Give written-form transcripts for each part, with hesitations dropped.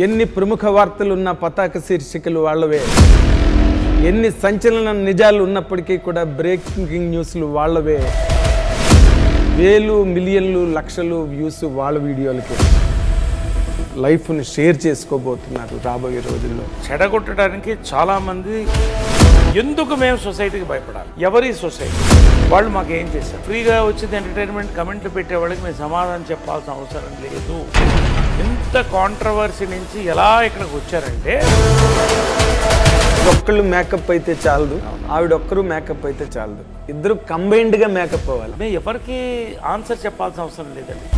ఎన్ని ప్రముఖ వార్తలు ఉన్న పతాక శీర్షికలు వాళ్ళవే, ఎన్ని సంచలన నిజాలు ఉన్నప్పటికీ కూడా బ్రేకింగ్ న్యూస్లు వాళ్ళవే, వేలు మిలియన్లు లక్షలు వ్యూస్ వాళ్ళ వీడియోలకి లైఫ్ని షేర్ చేసుకోబోతున్నారు రాబోయే రోజుల్లో. చెడగొట్టడానికి చాలామంది ఎందుకు మేము సొసైటీకి భయపడాలి? ఎవరి సొసైటీ వాళ్ళు మాకు ఏం చేశారు? ఫ్రీగా వచ్చింది ఎంటర్టైన్మెంట్ కమెంట్లు పెట్టే వాళ్ళకి మేము సమాధానం చెప్పాల్సిన అవసరం లేదు. ఇంత కాంట్రవర్సీ నుంచి ఎలా ఇక్కడికి వచ్చారంటే, ఒక్కళ్ళు మేకప్ అయితే చాలదు, ఆవిడొక్కరు మేకప్ అయితే చాలదు, ఇద్దరు కంబైన్డ్గా మేకప్ అవ్వాలి. మేము ఎవరికి ఆన్సర్ చెప్పాల్సిన అవసరం లేదండి.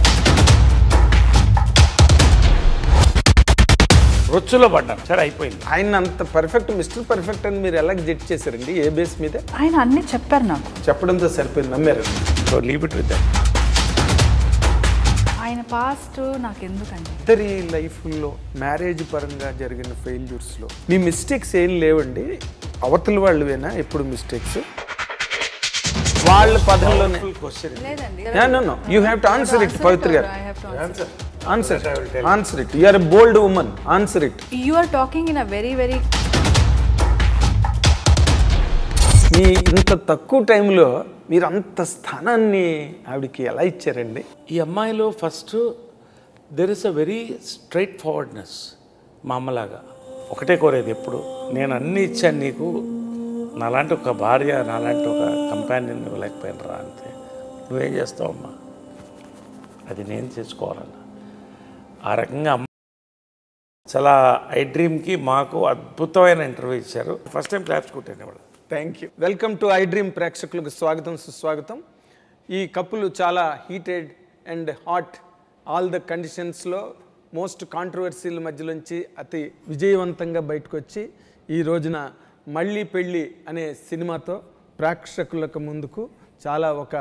రొచ్చులో పడ్డాం, సరే అయిపోయింది. ఆయన అంత పర్ఫెక్ట్, మిస్టర్ పర్ఫెక్ట్ అని మీరు ఎలా జడ్జ్ చేశారండి? ఏ బేస్ మీద? ఆయన అన్ని చెప్పారు నాకు. చెప్పడంతో సరిపోయింది, నమ్మారు. So leave it with that. ఆయన పాస్ట్ నాకు ఎందుకండి? ఇద్దరి లైఫ్లో మ్యారేజ్ పరంగా జరిగిన ఫెయిల్యూర్స్లో మీ మిస్టేక్స్ ఏం లేవండి, అవతల వాళ్ళవేనా ఎప్పుడు మిస్టేక్స్? వాళ్ళ పదంలోనే. You have to answer it. Pavitra గారు answer it. You are a bold woman, answer it. You are talking in a very మీ ఇంత తక్కువ టైంలో మీరు అంత స్థానాన్ని ఆవిడకి ఎలా ఇచ్చారండి? ఈ అమ్మాయిలో first there is a very straight forwardness. మా అమ్మలాగా ఒకటే కోరేది ఎప్పుడు, నేను అన్నీ ఇచ్చాను నీకు, నాలాంటి ఒక భార్య, నాలాంటి ఒక కంపానియన్ ఇవ్వలేకపోయినరా అంతే. నువ్వేం చేస్తావమ్మా, అది నేను చేసుకోవాలన్నా. ఆ రకంగా అమ్మ చాలా ఐ డ్రీమ్కి మాకు అద్భుతమైన ఇంటర్వ్యూ ఇచ్చారు. ఫస్ట్ టైం క్లాప్స్ కొట్టాను వాళ్ళు. Thank you. Welcome to I dream ప్రేక్షకులకు స్వాగతం, సుస్వాగతం. ఈ కప్పులు చాలా heated and hot, all the కండిషన్స్లో మోస్ట్ కాంట్రవర్సీల మధ్యలోంచి అతి విజయవంతంగా బయటకు వచ్చి ఈ రోజున మళ్ళీ పెళ్ళి అనే సినిమాతో ప్రేక్షకులకు ముందుకు చాలా ఒక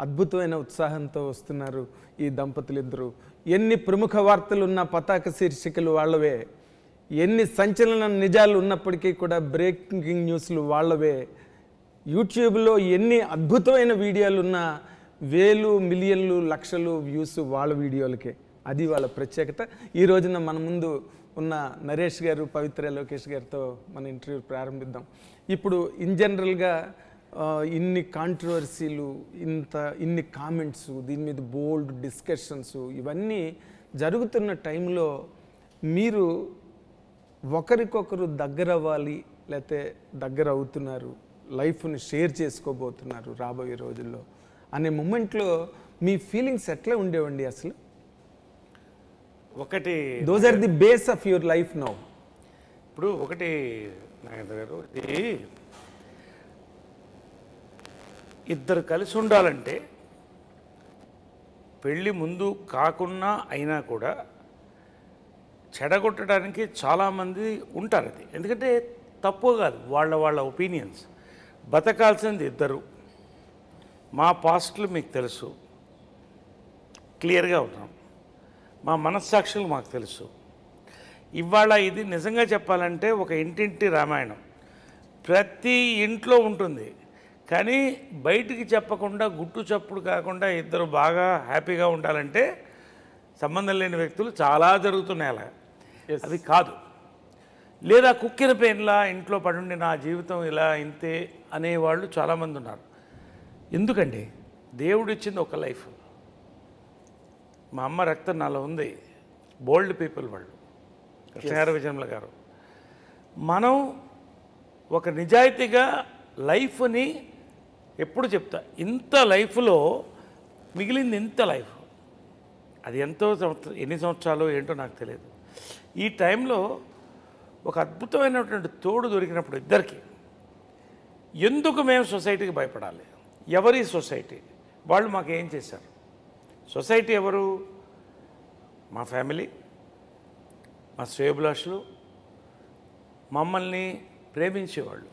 అద్భుతమైన ఉత్సాహంతో వస్తున్నారు ఈ దంపతులిద్దరూ. ఎన్ని ప్రముఖ వార్తలు ఉన్న పతాక శీర్షికలు వాళ్ళవే, ఎన్ని సంచలన నిజాలు ఉన్నప్పటికీ కూడా బ్రేకింగ్ న్యూస్లు వాళ్ళవే, యూట్యూబ్లో ఎన్ని అద్భుతమైన వీడియోలు ఉన్నా వేలు మిలియన్లు లక్షలు వ్యూస్ వాళ్ళ వీడియోలకే. అది వాళ్ళ ప్రత్యేకత. ఈ రోజున మన ముందు ఉన్న నరేష్ గారు, పవిత్ర లోకేష్ గారితో మన ఇంటర్వ్యూ ప్రారంభిద్దాం. ఇప్పుడు ఇన్ జనరల్గా ఇన్ని కాంట్రవర్సీలు, ఇన్ని కామెంట్స్, దీని మీద బోల్డ్ డిస్కషన్స్ ఇవన్నీ జరుగుతున్న టైంలో మీరు ఒకరికొకరు దగ్గర అవ్వాలి, లేకపోతే దగ్గర అవుతున్నారు, లైఫ్ని షేర్ చేసుకోబోతున్నారు రాబోయే రోజుల్లో అనే మూమెంట్లో మీ ఫీలింగ్స్ ఎట్లా ఉండేవండి అసలు? ఒకటి, those are the base of your life now. ఇప్పుడు ఒకటి నాగేంద్ర గారు, ఇది ఇద్దరు కలిసి ఉండాలంటే పెళ్ళి ముందు కాకున్నా అయినా కూడా చెడగొట్టడానికి చాలామంది ఉంటారు. అది ఎందుకంటే తప్పు కాదు, వాళ్ళ ఒపీనియన్స్. బతకాల్సింది ఇద్దరు. మా పాస్ట్లు మీకు తెలుసు, క్లియర్గా ఉన్నాం. మా మనస్సాక్షులు మాకు తెలుసు. ఇవాళ ఇది నిజంగా చెప్పాలంటే ఒక ఇంటింటి రామాయణం. ప్రతి ఇంట్లో ఉంటుంది, కానీ బయటికి చెప్పకుండా, గుట్టు చప్పుడు కాకుండా ఇద్దరు బాగా హ్యాపీగా ఉండాలంటే సంబంధం లేని వ్యక్తులు చాలా జరుగుతున్నాయి. అలా అది కాదు. లేదా కుక్కిన పెయిన్లా ఇంట్లో పడుండి నా జీవితం ఇలా ఇంతే అనేవాళ్ళు చాలామంది ఉన్నారు. ఎందుకండి? దేవుడు ఇచ్చింది ఒక లైఫ్. మా అమ్మ రక్తం నాలో ఉంది. బోల్డ్ పీపుల్ వాళ్ళు, కృష్ణగారు, విజయమ్ల గారు. మనం ఒక నిజాయితీగా లైఫ్ని ఎప్పుడు చెప్తా, ఇంత లైఫ్లో మిగిలింది ఇంత లైఫ్, అది ఎంతో ఎన్ని సంవత్సరాలు ఏంటో నాకు తెలియదు. ఈ టైంలో ఒక అద్భుతమైనటువంటి తోడు దొరికినప్పుడు ఇద్దరికి ఎందుకు మేము సొసైటీకి భయపడాలి? ఎవరి సొసైటీ వాళ్ళు మాకు ఏం చేశారు? సొసైటీ ఎవరు? మా ఫ్యామిలీ, మా శ్రేయోభిలాషులు, మమ్మల్ని ప్రేమించేవాళ్ళు.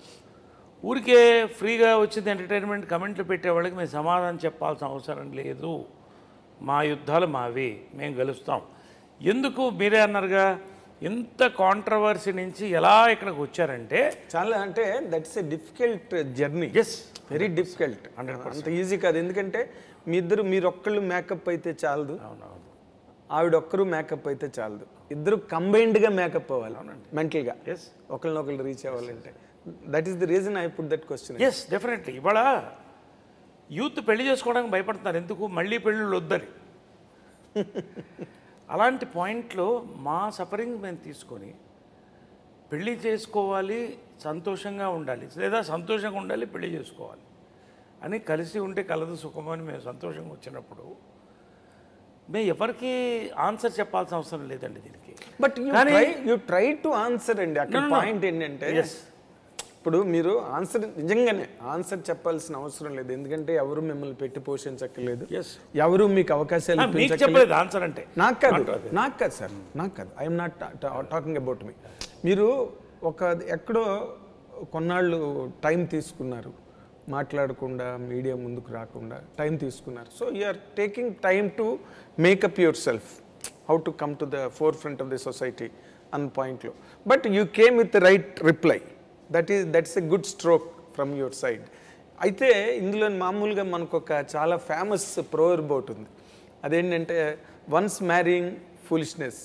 ఊరికే ఫ్రీగా వచ్చింది ఎంటర్టైన్మెంట్ కమెంట్లు పెట్టే వాళ్ళకి మేము సమాధానం చెప్పాల్సిన అవసరం లేదు. మా యుద్ధాలు మావి, మేము గెలుస్తాం. ఎందుకు మీరే అన్నారుగా, ఇంత కాంట్రవర్సీ నుంచి ఎలా ఇక్కడికి వచ్చారంటే, చాలా అంటే that's a difficult journey. Yes, very difficult. 100% అంత ఈజీ కాదు. ఎందుకంటే మీ ఇద్దరు, మీరొక్కళ్ళు మేకప్ అయితే చాలదు, ఆవిడ ఒక్కరు మేకప్ అయితే చాలదు, ఇద్దరు కంబైన్డ్గా మేకప్ అవ్వాలి మెంటల్గా, ఒకరినొకరు రీచ్ అవ్వాలంటే. That is the reason I put that question. Yes, definitely. ఇవాళ యూత్ పెళ్లి చేసుకోవడానికి భయపడుతున్నారు, ఎందుకు? మళ్ళీ పెళ్ళిళ్ళు వద్దని. అలాంటి పాయింట్లో మా సఫరింగ్ మేము తీసుకొని పెళ్ళి చేసుకోవాలి, సంతోషంగా ఉండాలి, లేదా సంతోషంగా ఉండాలి, పెళ్లి చేసుకోవాలి అని కలిసి ఉంటే కలదు సుఖం అని మేము సంతోషంగా వచ్చినప్పుడు మేము ఎవరికి ఆన్సర్ చెప్పాల్సిన అవసరం లేదండి దీనికి. But you try to answer అండి. అక్కడ పాయింట్ ఏంటంటే ఇప్పుడు మీరు ఆన్సర్ నిజంగానే ఆన్సర్ చెప్పాల్సిన అవసరం లేదు, ఎందుకంటే ఎవరు మిమ్మల్ని పెట్టి పోషించక్కర్లేదు, ఎవరు మీకు అవకాశాలు చెప్పలేదు. ఆన్సర్ అంటే నాకు కాదు సార్, నాకు కాదు. I'm not talking about me. మీరు ఒక ఎక్కడో కొన్నాళ్ళు టైం తీసుకున్నారు, మాట్లాడకుండా మీడియా ముందుకు రాకుండా టైం తీసుకున్నారు. So you are taking time to make up yourself, how to come to the forefront of the society అన్న పాయింట్లో. But you came with the right reply. That's a good stroke from your side. అయితే ఇందులో మామూలుగా మనకు ఒక చాలా famous proverb ఉంది. అదేంటంటే once marrying foolishness,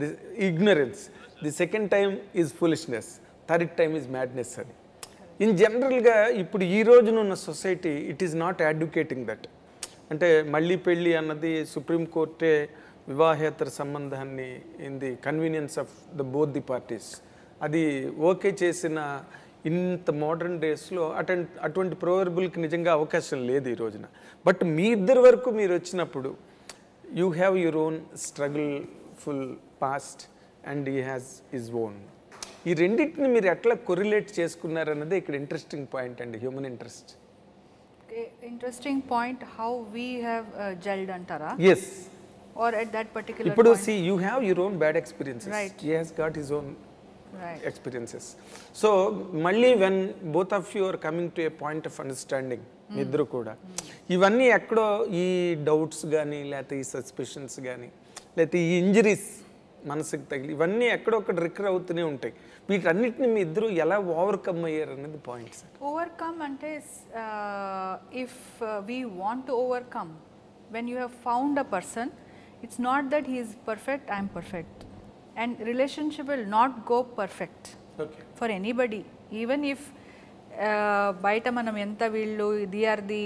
the ignorance, the second time is foolishness, third time is madness అని. ఇన్ జనరల్గా ఇప్పుడు ఈ రోజునున్న society it is not advocating that. అంటే మళ్ళీ పెళ్ళి అన్నది సుప్రీంకోర్టే వివాహేతర సంబంధాన్ని in the convenience of the both the parties అది ఓకే చేసిన ఇంత మోడర్న్ డేస్లో అటువంటి ప్రోవర్బుల్కి నిజంగా అవకాశం లేదు ఈ రోజున. బట్ మీ ఇద్దరి వరకు మీరు వచ్చినప్పుడు you have your own struggle full past and he has his own. ఈ రెండింటిని మీరు ఎట్లా కొరిలేట్ చేసుకున్నారన్నదే ఇక్కడ ఇంట్రెస్టింగ్ పాయింట్ అండి, human interest. Interesting point how we have gelled అంటారా? Yes. Or at that particular ఇప్పుడు point. see, you have your own bad experiences. Right. He has got his own Right. experiences. So మళ్ళీ when both of you are coming to a point of understanding, మీ ఇద్దరు కూడా ఇవన్నీ ఎక్కడో ఈ doubts కానీ లేకపోతే ఈ సస్పిషన్స్ కానీ లేకపోతే ఈ ఇంజరీస్ మనసుకు తగిలి ఇవన్నీ ఎక్కడొక్కడ రికర్ అవుతూనే ఉంటాయి. వీటన్నిటిని మీ ఇద్దరు ఎలా ఓవర్కమ్ అయ్యారు అనేది పాయింట్ సార్. ఓవర్కమ్ అంటే if we want to overcome, when you have found a person, it's not that he is perfect, I am perfect, and relationship will not go perfect for anybody. Even if baita manam enta villu they are the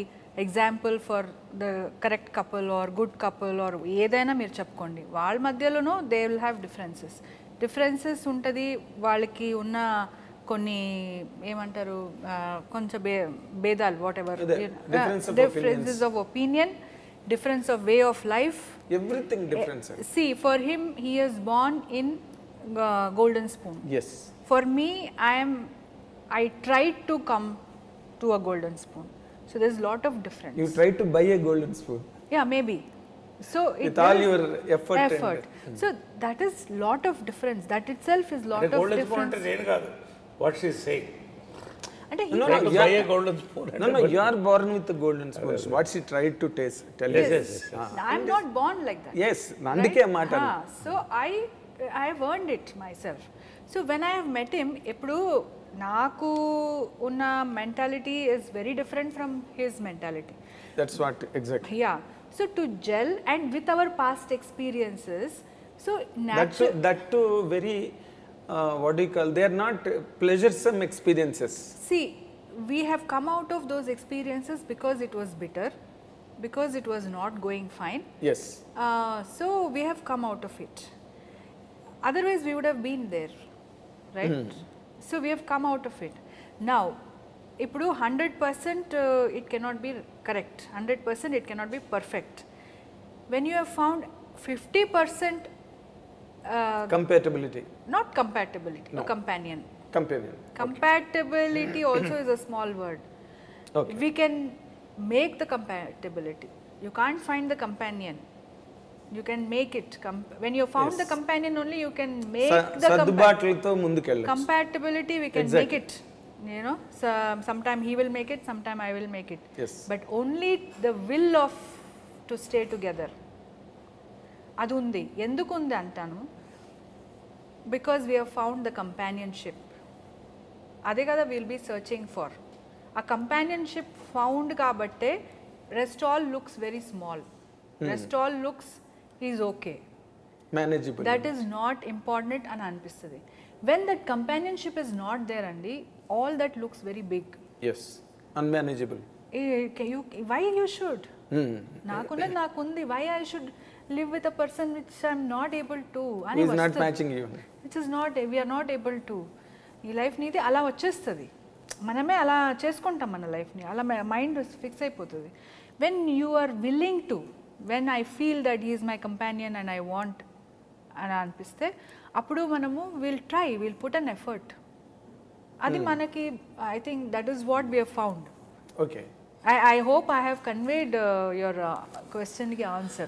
example for the correct couple or good couple or edaina meer chepkondi, vaal madhyalono they will have differences untadi, వాళ్ళకి ఉన్న కొన్ని ఏమంటారు కొంచెం భేదాలు, whatever, differences of opinion, difference of way of life, everything different, sir. See, for him he is born in golden spoon. Yes. For me, I tried to come to a golden spoon, so there's a lot of difference. You tried to buy a golden spoon? Yeah, maybe. So with all your effort. So that is lot of difference. That itself is lot of golden difference. spoon అంటే నేను కాదు, what she is saying. And he No, buy a golden spoon. No, you are born with the golden spoon. What she tried to tell you. Yes. I'm not born like that. Yes, అందుకే మాట. So I have earned it myself. So when I have met him, ఇప్పుడు నాకు ఉన్న mentality is very different from his mentality. That's what exactly. Yeah. So to gel and with our past experiences, so naturally that too very what do you call, they are not pleasuresome experiences. See, we have come out of those experiences because it was bitter, because it was not going fine. Yes. So we have come out of it. Otherwise we would have been there, right? So we have come out of it. Now, ఇప్పుడు 100% it cannot be correct, 100% it cannot be perfect. When you have found 50% compatibility, not compatibility, no. Companion. Compatibility also is a small word. Okay. We can make the compatibility. You can't find the companion. You can make it. When you found the companion only, you can make the సర్దుబాట్లతో ముందుకెళ్ళొచ్చు. Compatibility, we can make it. You know, sometime he will make it, sometime I will make it. Yes. But only the will of to stay together. అది ఉంది. ఎందుకు ఉంది అంటాను, because we have found the companionship. అదే కదా will be searching for. ఆ companionship found కాబట్టే rest all looks very small, rest all looks is okay. Manageable. That is not important అని అనిపిస్తుంది. When that companionship is not there అండి, all that looks very big. Yes, unmanageable. Why you should, నాకున్నది నాకుంది, why I should live with a person which I'm not able to అని not matching you, which is not, we're not able to. ఈ life నీది అలా వచ్చేస్తుంది, మనమే అలా చేసుకుంటాం మన లైఫ్ని, అలా మైండ్ ఫిక్స్ అయిపోతుంది. When you are willing to, when I feel that he is my companion and I want అని అనిపిస్తే అప్పుడు మనము విల్ పుట్ అన్ ఎఫర్ట్. అది మనకి I think that is what we have found. Okay, I hope I have conveyed your question ki answer.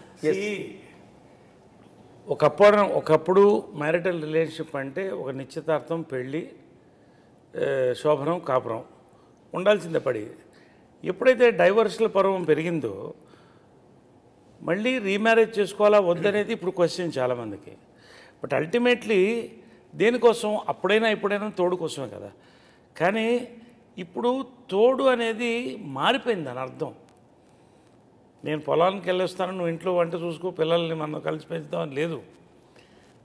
ఒకప్పుడు marital relationship అంటే ఒక నిశ్చితార్థం, పెళ్ళి, శోభనం, కాపురం ఉండాల్సిందే పడి. ఎప్పుడైతే డైవర్స్ల పర్వం పెరిగిందో మళ్ళీ రీమ్యారేజ్ చేసుకోవాలా వద్దనేది ఇప్పుడు క్వశ్చన్ చాలామందికి. బట్ అల్టిమేట్లీ దేనికోసం, అప్పుడైనా ఇప్పుడైనా తోడు కోసమే కదా. కానీ ఇప్పుడు తోడు అనేది మారిపోయింది, దాని అర్థం. నేను పొలానికి వెళ్ళొస్తాను, నువ్వు ఇంట్లో వంట చూసుకో, పిల్లల్ని మనం కలిసి పెంచుతాం అని లేదు.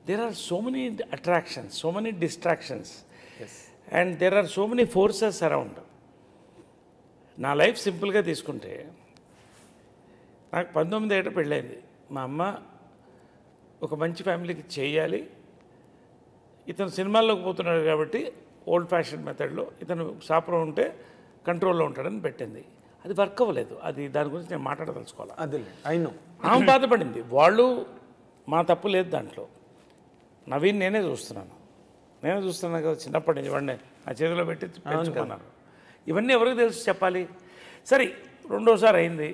There are so many attractions, so many distractions, and there are so many forces around. నా లైఫ్ సింపుల్గా తీసుకుంటే నాకు 19 ఏట పెళ్ళైంది. మా అమ్మ ఒక మంచి ఫ్యామిలీకి చేయాలి, ఇతను సినిమాల్లోకి పోతున్నాడు కాబట్టి ఓల్డ్ ఫ్యాషన్ మెథడ్లో ఇతను షాప్లో ఉంటే కంట్రోల్లో ఉంటాడని పెట్టింది. అది వర్క్ అవ్వలేదు. అది దాని గురించి నేను మాట్లాడదలుచుకోవాలి. అదే అయినా ఆమె బాధపడింది. వాళ్ళు, మా తప్పు లేదు దాంట్లో. నవీన్ నేనే చూస్తున్నాను కదా, చిన్నప్పటి నుంచి వాడిని నా చేతిలో పెట్టి పెంచుకున్నాను. ఇవన్నీ ఎవరికి తెలుసు చెప్పాలి? సరే, రెండోసారి అయింది.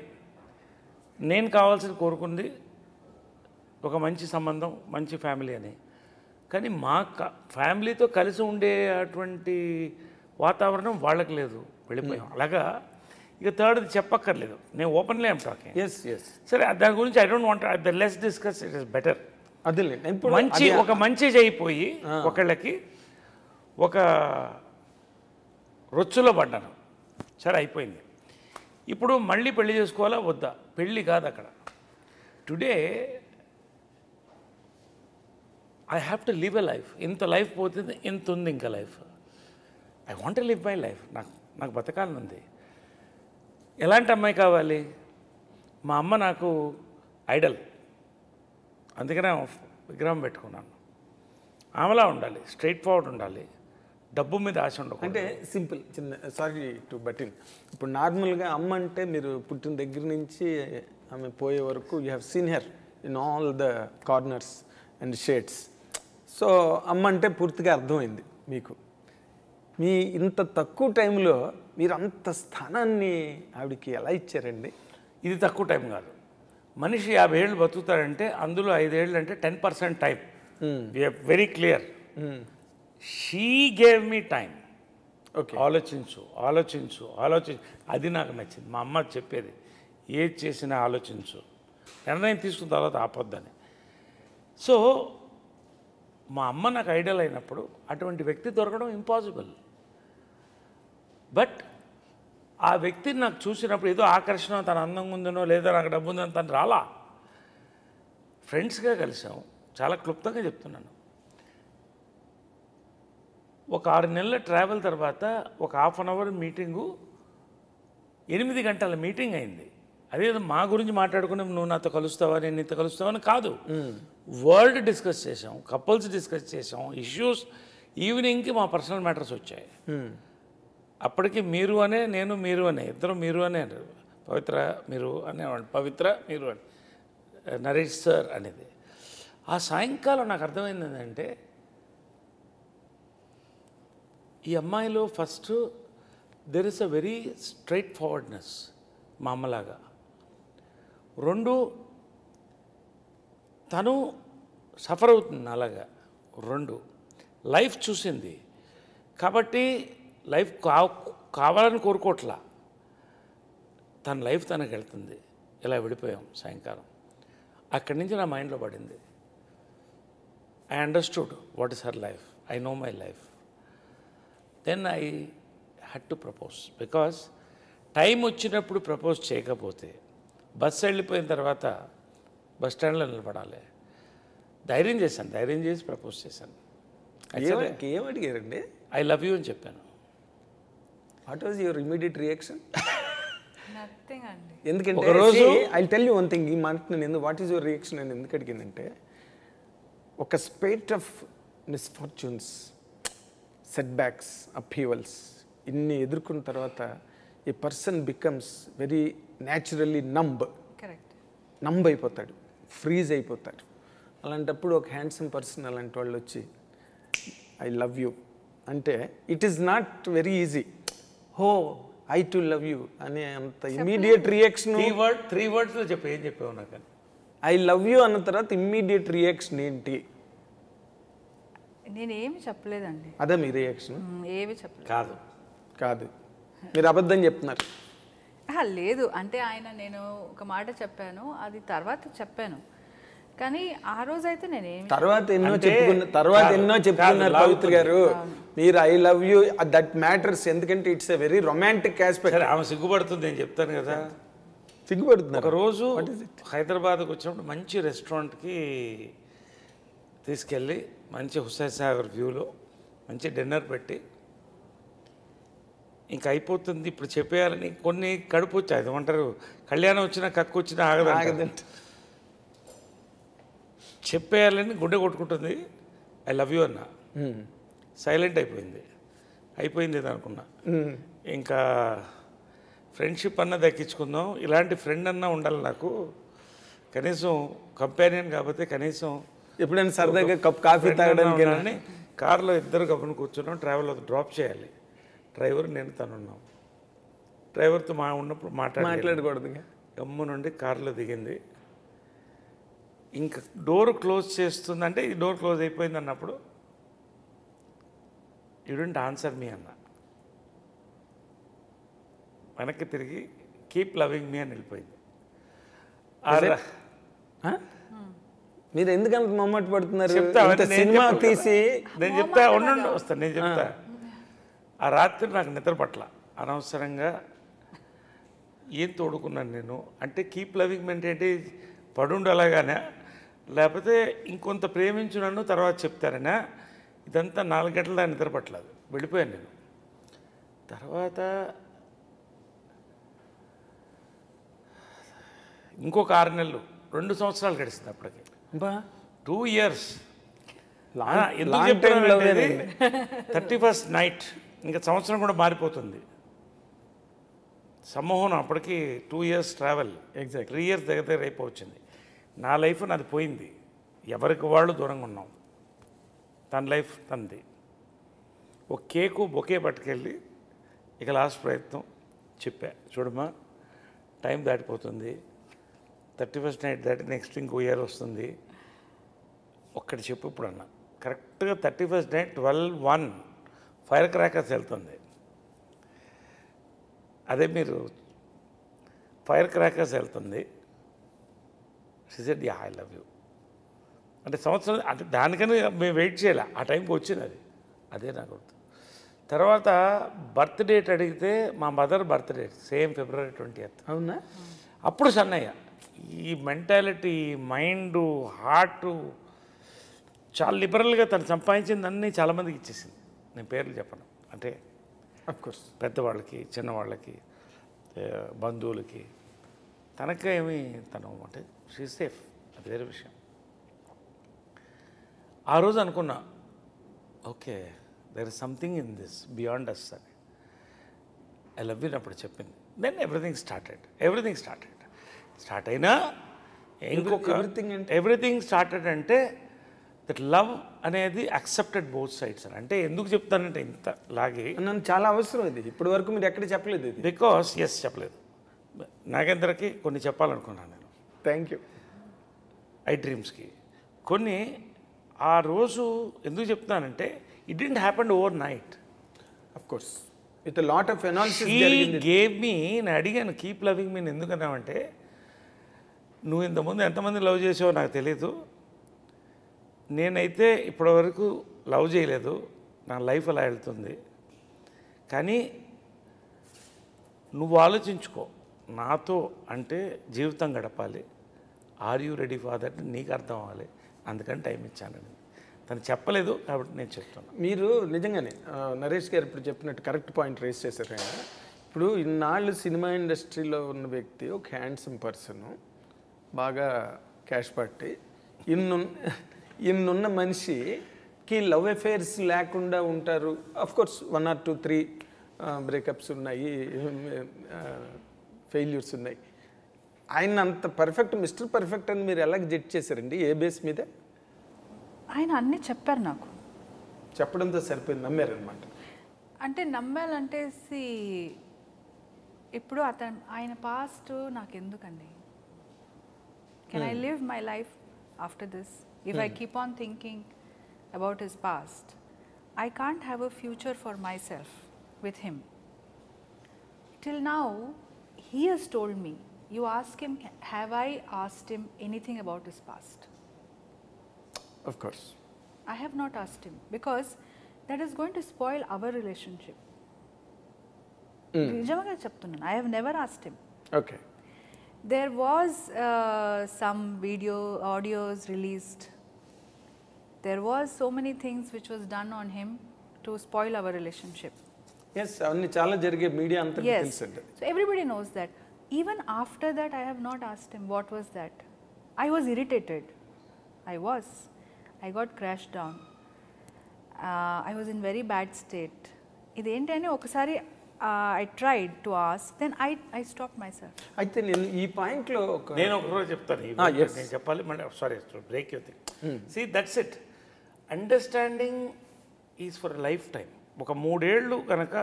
నేను కావాల్సింది కోరుకుంది ఒక మంచి సంబంధం, మంచి ఫ్యామిలీ అని. కానీ మా ఫ్యామిలీతో కలిసి ఉండే అటువంటి వాతావరణం వాళ్ళకి లేదు, వెళ్ళిపోయాం. అలాగా ఇక థర్డ్ది చెప్పక్కర్లేదు, నేను openly I'm talking. Yes yes. సరే, దాని గురించి I don't want the less discuss, it is better. అదే ఒక మంచి చేయిపోయి ఒకళ్ళకి ఒక రొచ్చులో పడ్డాను. సరే, అయిపోయింది. ఇప్పుడు మళ్ళీ పెళ్లి చేసుకోవాలా వద్దా? పెళ్ళి కాదు అక్కడ. Today I have to live a life. ఇంత లైఫ్ పోతుంది, ఇంత ఉంది ఇంకా life. I want to live my life. నాకు బతకాలని ఉంది. ఎలాంటి అమ్మాయి కావాలి? మా అమ్మ నాకు ఐడల్, అందుకనే విగ్రహం పెట్టుకున్నాను. ఆమెలా ఉండాలి, స్ట్రైట్ ఫార్వర్డ్ ఉండాలి, డబ్బు మీద ఆశ ఉండకూడదు. అంటే సింపుల్, చిన్న సారీ టు బట్ ఇప్పుడు నార్మల్గా అమ్మ అంటే మీరు పుట్టిన దగ్గర నుంచి ఆమె పోయే వరకు you have seen her in all the corners and shades. So అమ్మ అంటే పూర్తిగా అర్థమైంది మీకు. మీ ఇంత తక్కువ టైంలో మీరు అంత స్థానాన్ని ఆవిడకి ఎలా ఇచ్చారండి? ఇది తక్కువ టైం కాదు. మనిషి 50 ఏళ్ళు బతుకుతాడంటే అందులో 5 ఏళ్ళు అంటే 10% time. We're very clear. She gave me time. Okay, ఆలోచించు. అది నాకు నచ్చింది. మా అమ్మ చెప్పేది, ఏది చేసినా ఆలోచించు, నిర్ణయం తీసుకున్న తర్వాత ఆపొద్దని. సో మా అమ్మ నాకు ఐడియల్ అయినప్పుడు అటువంటి వ్యక్తి దొరకడం ఇంపాసిబుల్. బట్ ఆ వ్యక్తిని నాకు చూసినప్పుడు ఏదో ఆకర్షణ, తన అందంగా ఉందనో లేదా నాకు డబ్బు ఉందని తను రాలా. ఫ్రెండ్స్గా కలిసాం. చాలా క్లుప్తంగా చెప్తున్నాను. ఒక 6 నెలల ట్రావెల్ తర్వాత ఒక ½ అన్ అవర్ మీటింగు 8 గంటల మీటింగ్ అయింది. అదేదో మా గురించి మాట్లాడుకుని నువ్వు నాతో కలుస్తావా, నేను నీతో కలుస్తావని కాదు. వరల్డ్ డిస్కస్ చేసాం, కపుల్స్ డిస్కస్ చేసాం, ఇష్యూస్. ఈవినింగ్కి మా పర్సనల్ మ్యాటర్స్ వచ్చాయి. అప్పటికి మీరు అనే, నేను మీరు అనే, ఇద్దరు మీరు అనే, పవిత్ర మీరు అనేవాడు, పవిత్ర మీరు అని, నరేష్ సార్ అనేది. ఆ సాయంకాలం నాకు అర్థమైంది ఏంటంటే, ఈ అమ్మాయిలో first there is a very straight forwardness, మా అమ్మలాగా. 2, తను సఫర్ అవుతుంది అలాగా. 2, లైఫ్ చూసింది కాబట్టి లైఫ్ కావాలని కోరుకోవట్లా, తన లైఫ్ తనకు వెళ్తుంది. ఇలా విడిపోయాం సాయంకాలం. అక్కడి నుంచి నా మైండ్లో పడింది, I understood what is her life, I know my life. Then I had to propose. Because time వచ్చినప్పుడు ప్రపోజ్ చేయకపోతే బస్సు వెళ్ళిపోయిన తర్వాత బస్ స్టాండ్లో నిలబడాలి. ధైర్యం చేసి ప్రపోజ్ చేశాను. ఏం అడిగారండి? ఐ లవ్ యూ అని చెప్పాను. What was your immediate reaction? Nothing అండి. ఎందుకంటే ఒక రోజు I tell you one thing, ఈ మాట నేను ఎందుకు వాట్ ఈస్ యువర్ రియాక్షన్ అని ఎందుకు అడిగిందంటే, ఒక spate of misfortunes, setbacks, upheavals ఇన్ని ఎదుర్కొన్న తర్వాత ఈ person becomes very naturally correct. Numb అయిపోతాడు, ఫ్రీజ్ అయిపోతాడు. అలాంటప్పుడు ఒక హ్యాండ్సమ్ పర్సన్ అలాంటి వాళ్ళు వచ్చి ఐ లవ్ యూ అంటే it is not very easy. How I to love you అనే అంత ఇమ్మీడియట్ రియాక్షన్. 3 wordsలో చెప్పు. ఏం చెప్పావు నాకు? ఐ లవ్ యూ అన్న తర్వాత ఇమ్మీడియట్ రియాక్షన్ ఏంటి? నేనేమి చెప్పలేదండి. అదే మీ రియాక్షన్? ఏమి చెప్పలేదు. కాదు, మీరు అబద్ధం చెప్తున్నారు. లేదు, అంటే నేను ఒక మాట చెప్పాను, అది తర్వాత చెప్పాను, కానీ ఆ రోజు అయితే నేనేమి తర్వాత ఎన్నో చెప్పుకున్నారు పవిత్ర గారు. మీరు I love you that matters, ఎందుకంటే it's a very romantic aspect. సరే, ఆమె సిగ్గుపడుతుంది, నేను చెప్తాను కదా. సిగ్గుపడుతున్నారు. ఒక రోజు హైదరాబాద్కి వచ్చినప్పుడు మంచి రెస్టారెంట్కి తీసుకెళ్ళి మంచి హుస్సేన్ సాగర్ వ్యూలో మంచి డిన్నర్ పెట్టి, ఇంకా అయిపోతుంది ఇప్పుడు చెప్పేయాలని కొన్ని కడుపు వచ్చాయి. అది ఏమంటారు, కళ్యాణం వచ్చినా కక్కు వచ్చినా ఆగదంట. చెప్పేయాలని గుండె కొట్టుకుంటుంది. ఐ లవ్ యూ అన్న. సైలెంట్ అయిపోయింది ఇది అనుకున్నా. ఇంకా ఫ్రెండ్షిప్ అన్న దక్కించుకుందాం, ఇలాంటి ఫ్రెండ్ అన్నా ఉండాలి నాకు, కనీసం కంపానియన్ కాకపోతే కనీసం ఎప్పుడైనా సరదాగా కప్ కాఫీ తాగడానికి. కార్లో ఇద్దరు కప్పును కూర్చున్నాం, ట్రావెల్లో డ్రాప్ చేయాలి. డ్రైవర్ నేను తనున్నాం. డ్రైవర్తో ఉన్నప్పుడు మాట్లాడకూడదు. గమ్ము నుండి కారులో దిగింది. ఇంకా డోర్ క్లోజ్ చేస్తుందంటే ఈ డోర్ క్లోజ్ అయిపోయింది అన్నప్పుడు యూ డోంట్ ఆన్సర్ మీ అన్న. వెనక్కి తిరిగి కీప్ లవింగ్ మీ అని వెళ్ళిపోయింది. మీరు ఎందుకంత మమ్మటి పడుతున్నారు? సినిమా తీసి నేను చెప్తా వస్తాను, నేను చెప్తా. ఆ రాత్రి నాకు నిద్ర పట్ల అనవసరంగా ఏం తోడుకున్నాను నేను అంటే, కీప్ లవింగ్ మీ అంటే పడుండు అలాగానే, లేకపోతే ఇంకొంత ప్రేమించు నన్ను తర్వాత చెప్తారనా? ఇదంతా 4 గంటల దాకా నిద్ర పట్టలేదు, వెళ్ళిపోయాను నేను. తర్వాత ఇంకొక 6 నెలలు, 2 సంవత్సరాలు గడిచింది అప్పటికి. 2 years. ఎందుకు చెప్తాను, 31st నైట్ ఇంకా సంవత్సరం కూడా మారిపోతుంది. సమ్మోహనం అప్పటికి 2 years ట్రావెల్, 3 years దగ్గర అయిపోవచ్చింది. నా లైఫ్ నాది పోయింది, ఎవరికి వాళ్ళు దూరంగా ఉన్నాం. తన లైఫ్ తనది. ఒక కేకు బొకే పట్టుకెళ్ళి ఇక లాస్ట్ ప్రయత్నం చెప్పా, చూడమ్మా టైం దాటిపోతుంది, 31st నైట్ దాటి నెక్స్ట్ ఇంకో ఇయర్ వస్తుంది, ఒక్కటి చెప్పు ఇప్పుడు అన్న. కరెక్ట్గా 31st నైట్ 12:01 ఫైర్ క్రాకర్స్ వెళ్తుంది. అదే మీరు ఫైర్ క్రాకర్స్ వెళ్తుంది. She said yeah I love you అంటే సంవత్సరం, అంటే దానికని మేము వెయిట్ చేయాలి, ఆ టైంకి వచ్చింది అది. అదే నాకు గుర్తు. తర్వాత బర్త్ డేట్ అడిగితే మా mother birth date same February 20th. అవునా? అప్పుడు సన్నయ్య. ఈ మెంటాలిటీ, మైండు, హార్టు చాలా లిబరల్గా తను సంపాదించిందన్నీ చాలామందికి ఇచ్చేసింది. నేను పేర్లు చెప్పను, అంటే అఫ్కోర్స్ పెద్దవాళ్ళకి, చిన్నవాళ్ళకి, బంధువులకి. తనకే ఏమి తను అంటే షీ సేఫ్, అది వేరే విషయం. ఆ రోజు అనుకున్నా, okay there is something in this beyond us అని. ఐ లవ్ యూ అప్పుడు చెప్పింది. దెన్ ఎవ్రీథింగ్ స్టార్ట్ అయినా ఇంకొక ఎవ్రీథింగ్ స్టార్టెడ్ అంటే దట్ లవ్ అనేది యాక్సెప్టెడ్ బోత్ సైడ్స్ అని. అంటే ఎందుకు చెప్తానంటే ఇంత లాగి నన్ను చాలా అవసరం ఇది. ఇప్పటి వరకు మీరు ఎక్కడ చెప్పలేదు ఇది. బికాస్ చెప్పలేదు. నాగేంద్రకి కొన్ని చెప్పాలనుకున్నాను నేను. Thank you. ఐ డ్రీమ్స్కి కొన్ని ఆ రోజు ఎందుకు చెప్తానంటే it didn't happen over night. Of course with lot of analysis gave me. నేను అడిగాను కీప్ లవింగ్ మీ ఎందుకన్నామంటే, నువ్వు ఇంతకుముందు ఎంతమంది లవ్ చేసావో నాకు తెలీదు, నేనైతే ఇప్పటివరకు లవ్ చేయలేదు, నా లైఫ్ అలా వెళ్తుంది, కానీ నువ్వు ఆలోచించుకో, నాతో అంటే జీవితం గడపాలి, are you ready for that నీకు అర్థం అవ్వాలి, అందుకని టైం ఇచ్చానని. తను చెప్పలేదు కాబట్టి నేను చెప్తున్నాను. మీరు నిజంగానే నరేష్ గారు ఇప్పుడు చెప్పినట్టు కరెక్ట్ పాయింట్ రేస్ చేశారు ఆయన. ఇప్పుడు ఇన్నాళ్ళు సినిమా ఇండస్ట్రీలో ఉన్న వ్యక్తి ఒక హ్యాండ్సమ్ పర్సన్, బాగా క్యాష్ పట్టి, ఇన్నున్న మనిషికి లవ్ అఫేర్స్ లేకుండా ఉంటారు. కోర్స్ 1 or 2, 3 బ్రేకప్స్ ఉన్నాయి, ఫెయిల్యూర్స్ ఉన్నాయి. ఆయన అంత పర్ఫెక్ట్, మిస్టర్ పర్ఫెక్ట్ అని మీరు ఎలా జడ్జ్ చేశారండి? ఏ బేస్ మీద? ఆయన అన్నీ చెప్పారు నాకు. చెప్పడంతో సరిపోయింది, నమ్మారనమాట. అంటే నమ్మాలంటే ఇప్పుడు ఆయన పాస్ట్ నాకు ఎందుకండి? Can I live my life after this if I keep on thinking about his past? I can't have a future for my self with him. Till now, he has told me, you ask him, have I asked him anything about his past? Of course. I have not asked him because that is going to spoil our relationship. Nijamaga cheptunnanu, I have never asked him. Okay. There was some audios released. There was so many things which was done on him to spoil our relationship. Yes, అవన్నీ చాలా జరిగే, media అంతా తెలుసండి. So everybody knows that. Even after that, I have not asked him what was that. I was irritated. I got crashed down. I was in very bad state. ఇదేంటని ఒకసారి I tried to ask, then I stopped myself. అయితే నేను ఈ పాయింట్లో నేను ఒకరోజు చెప్తాను. నేను చెప్పాలి, sorry break you thing. See that's it. Understanding is for lifetime. ఒక 3 ఏళ్ళు కనుక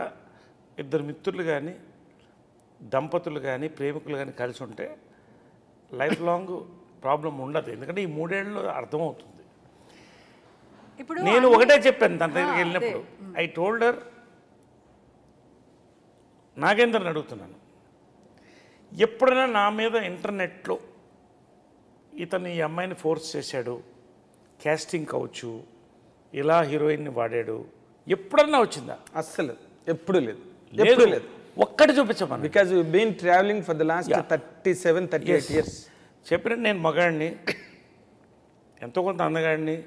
ఇద్దరు మిత్రులు కానీ, దంపతులు కానీ, ప్రేమికులు కానీ కలిసి ఉంటే లైఫ్ లాంగ్ ప్రాబ్లం ఉండదు. ఎందుకంటే ఈ 3 ఏళ్ళు అర్థమవుతుంది. ఇప్పుడు నేను ఒకటే చెప్పాను తన దగ్గరికి వెళ్ళినప్పుడు, ఐ టోల్డర్, నాగేందర్ని అడుగుతున్నాను, ఎప్పుడైనా నా మీద ఇంటర్నెట్లో ఇతను ఈ అమ్మాయిని ఫోర్స్ చేశాడు, క్యాస్టింగ్ కావచ్చు, ఇలా హీరోయిన్ని వాడాడు, ఎప్పుడన్నా వచ్చిందా? అస్సలు ఎప్పుడు లేదు, ఎప్పుడు లేదు. ఒక్కటి చూపించమని. Because you been travelling for the last 37-38 years. చెప్పినట్టు నేను మగాడిని, ఎంతో కొంత అందగాడిని,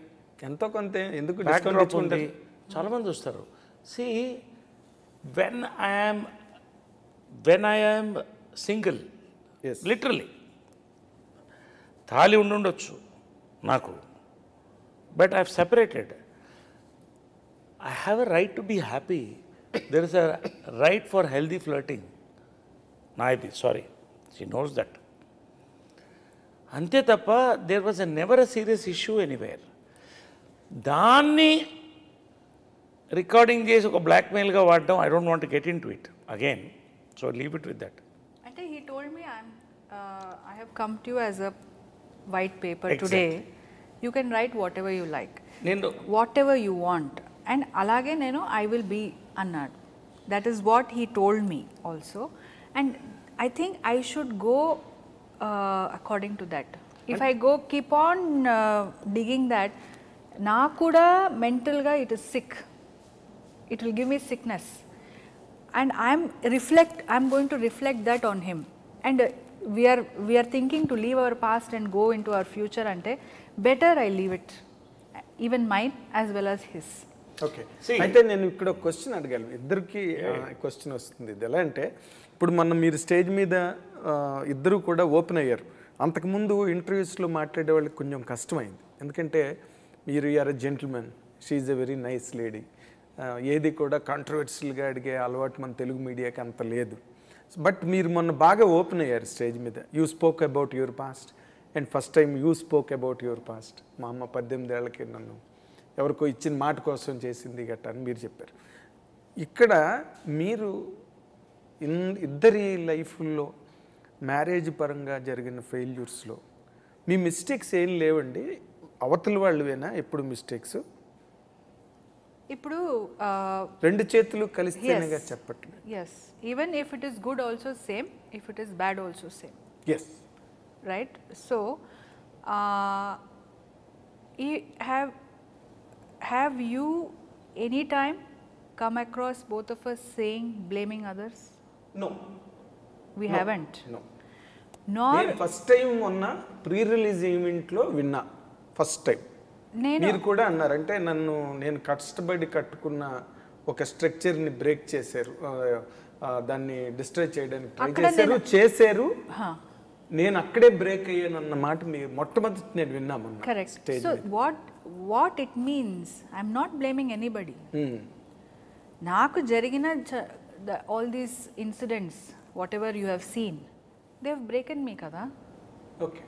ఎంతో కొంత ఎందుకు ఉంది, చాలామంది వస్తారు. See when I am single, literally తాళి ఉండొచ్చు నాకు, but I have separated. I have a right to be happy. There is a right for healthy flirting. Naidi, sorry. She knows that. Ante tappa, there was never a serious issue anywhere. Danni recording chesi oka blackmail ga vaadam, I don't want to get into it again. So leave it with that. Ante he told me, I have come to you as a white paper today. You can write whatever you like. Whatever you want. And అలాగే నేను I will be అన్నాడు. That is what he told me also. And I think I should go according to that. If I go keep on digging that, నాకు కూడా మెంటల్గా it is sick, it will give me sickness. And I'm going to reflect that on him. And we're thinking to leave our past and go into our future అంటే better I leave it, even mine as well as his. Okay. అయితే నేను ఇక్కడ ఒక question అడగాలి, ఇద్దరికి question వస్తుంది. ఇది ఎలా అంటే, ఇప్పుడు మీరు స్టేజ్ మీద ఇద్దరు కూడా ఓపెన్ అయ్యారు. అంతకుముందు ఇంటర్వ్యూస్లో మాట్లాడే వాళ్ళకి కొంచెం కష్టమైంది, ఎందుకంటే మీరు are a gentlemen, she is a very nice lady. ఏది కూడా కాంట్రవర్షియల్గా అడిగే అలవాటు మన తెలుగు మీడియాకి అంత లేదు. బట్ మీరు మొన్న బాగా ఓపెన్ అయ్యారు స్టేజ్ మీద. You spoke about your past, and first time you spoke about your past. మా అమ్మ 18 ఏళ్ళకి నన్ను ఎవరికో ఇచ్చిన మాట కోసం చేసింది గట్ట అని మీరు చెప్పారు. ఇక్కడ మీరు ఇద్దరి లైఫ్లో మ్యారేజ్ పరంగా జరిగిన ఫెయిల్యూర్స్లో మీ మిస్టేక్స్ ఏం లేవండి? అవతల వాళ్ళవేనా ఎప్పుడు మిస్టేక్స్? ఇప్పుడు 2 చేతులు కలిస్తేనేగా చెప్పట్లేదు. Yes, even if it is good also same, if it is bad also same. Yes, right. So have you any time come across both of us saying, blaming others? No. We haven't. No. Nor నేను first time మొన్న pre release ఈవెంట్లో విన్నా, first time నేను మీరు కూడా అన్నారు అంటే నేను కష్టపడి కట్టుకున్న ఒక స్ట్రక్చర్ని బ్రేక్ చేశారు, దాన్ని డిస్ట్రాయ్ చేయడానికి ట్రై చేశారు. నేను అక్కడే బ్రేక్ అయ్యాను అన్న మాట మీరు మొట్టమొదటి నేను విన్నాము. Correct. So what it means I'm not blaming anybody. నాకు జరిగిన all these incidents whatever you have seen they have broken me కదా. ఓకే.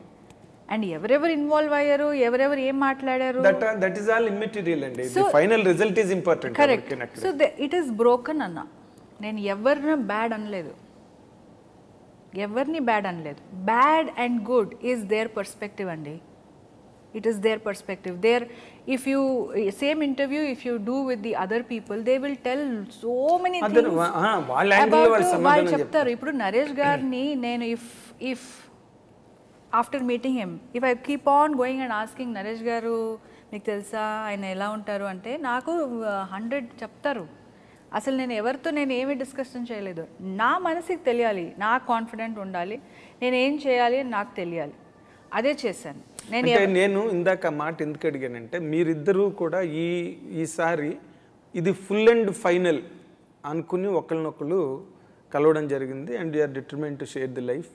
అండ్ ఎవరెవరు ఇన్వాల్వ్ అయ్యారు, ఎవరెవరు ఏం మాట్లాడారు, దట్ ఈస్ ఆల్ ఇమ్మెటీరియల్ అండి. The final result is important. Correct. So it is broken అన్న. నేను ఎవరిని బ్యాడ్ అనలేదు, ఎవరిని బ్యాడ్ అనలేదు. Bad and good is their perspective అండి. It is their perspective. There if you same interview if you do with the other people they will tell so many things about. వాళ్ళు చెప్తారు. ఇప్పుడు నరేష్ గారిని నేను if after meeting him if I keep on going and asking Naresh garu మీకు తెలుసా ఆయన ఎలా ఉంటారు అంటే నాకు 100 చెప్తారు. అసలు నేను ఎవరితో నేను ఏమీ డిస్కషన్ చేయలేదు. నా మనసుకి తెలియాలి, నాకు కాన్ఫిడెంట్ ఉండాలి, నేను ఏం చేయాలి అని నాకు తెలియాలి, అదే చేశాను. నేను ఇందాక మాట ఎందుకు అడిగానంటే మీరిద్దరూ కూడా ఈసారి ఇది ఫుల్ అండ్ ఫైనల్ అనుకుని ఒకరినొకరు కలవడం జరిగింది. And you're determined to share the life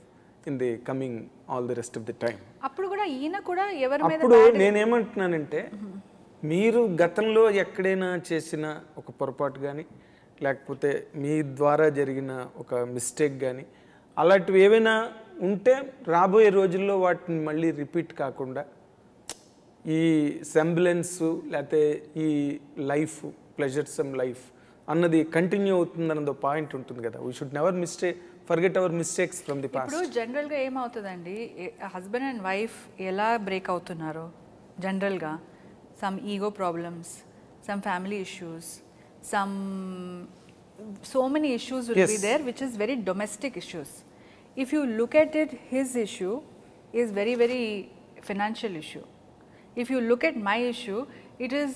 in the coming all the rest of the time. అప్పుడు కూడా ఈయన కూడా ఎవరి మీద అప్పుడు నేనేమంటున్నానంటే మీరు గతంలో ఎక్కడైనా చేసిన ఒక పొరపాటు కానీ లేకపోతే మీ ద్వారా జరిగిన ఒక మిస్టేక్ కానీ అలాంటివి ఏవైనా ఉంటే రాబోయే రోజుల్లో వాటిని మళ్ళీ రిపీట్ కాకుండా ఈ సెంబ్లెన్స్ లేకపోతే ఈ లైఫ్ ప్లెజర్సమ్ లైఫ్ అన్నది కంటిన్యూ అవుతుందన్నది పాయింట్ ఉంటుంది కదా. We should never forget our mistakes from the past. ఇప్పుడు జనరల్గా ఏమవుతుందండి, హస్బెండ్ అండ్ వైఫ్ ఎలా బ్రేక్ అవుతున్నారో జనరల్గా some ego problems, some family issues, so many issues will be there which is very domestic issues. If you look at it, his issue is very, very financial issue. If you look at my issue, it is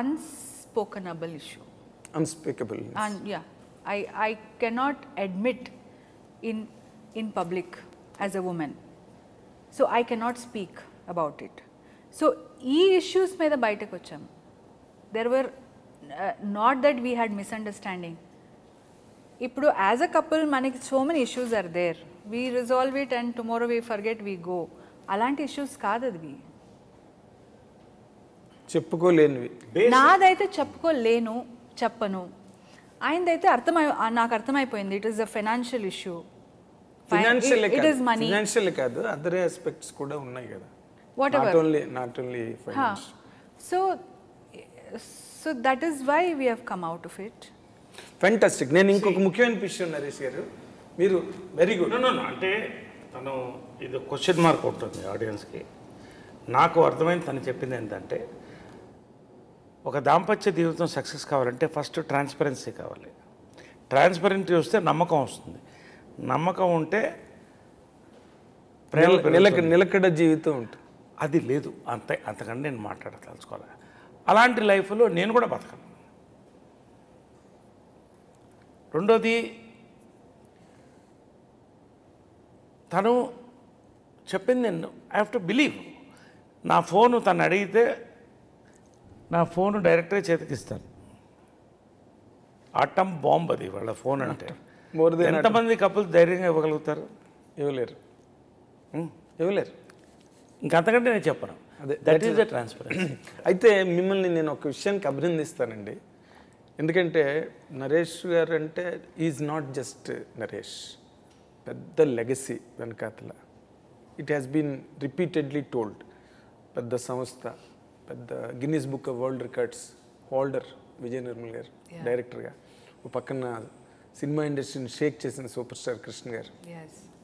unspokenable issue. Unspeakable. And yeah, I cannot admit in public as a woman. So I cannot speak about it. So ఈ issues మీద బయటకు వచ్చాము. There were not that we had misunderstanding. ఇప్పుడు as a couple మనకి so many issues are there, we resolve it and tomorrow we forget we go. అలాంటి issues కాదు అది. చెప్పుకోలేనివి. నాదైతే చెప్పుకోలేను, చెప్పను. ఆయనదైతే నాకు అర్థమైపోయింది. It is a financial issue. It is money. Financial కాదు, అదర్ ఆస్పెక్ట్స్ కూడా ఉన్నాయి కదా. Whatever. Not only finance. So that is why we have come out of it. Fantastic. నేను ఇంకొక ముఖ్యమైన విషయం నరేష్ గారు, మీరు వెరీ గుడ్. అంటే తను ఇది క్వశ్చన్ మార్క్ ఉంటుంది ఆడియన్స్కి. నాకు అర్థమైంది తను చెప్పింది ఏంటంటే ఒక దాంపత్య జీవితం సక్సెస్ కావాలంటే ఫస్ట్ ట్రాన్స్పరెన్సీ కావాలి. ట్రాన్స్పరెన్సీ వస్తే నమ్మకం వస్తుంది. నమ్మకం ఉంటే నిలకడ జీవితం ఉంటుంది. అది లేదు, అంతకంటే నేను మాట్లాడదలుచుకోవాలి. అలాంటి లైఫ్లో నేను కూడా బతకను. రెండోది తను చెప్పింది నేను ఐ హ్యావ్ టు బిలీవ్. నా ఫోను తను అడిగితే నా ఫోను డైరెక్ట్గా చేతికిస్తాను. ఆటం బాంబ్ అది వాళ్ళ ఫోన్ అంటే. ఎంతమంది కపుల్స్ ధైర్యంగా ఇవ్వగలుగుతారు? ఇవ్వలేరు. ఇంకంతకంటే నేను చెప్పను. That is the transparency. అయితే మిమ్మల్ని నేను ఒక విషయానికి అభినందిస్తానండి. ఎందుకంటే నరేష్ గారు అంటే ఈజ్ నాట్ జస్ట్ నరేష్, పెద్ద లెగసీ వెనకాతల. It has been repeatedly told. పెద్ద సంస్థ, పెద్ద Guinness Book of World Records holder Vijaya Nirmal గారు డైరెక్టర్గా, ఒక పక్కన సినిమా ఇండస్ట్రీని షేక్ చేసిన సూపర్ స్టార్ కృష్ణ గారు,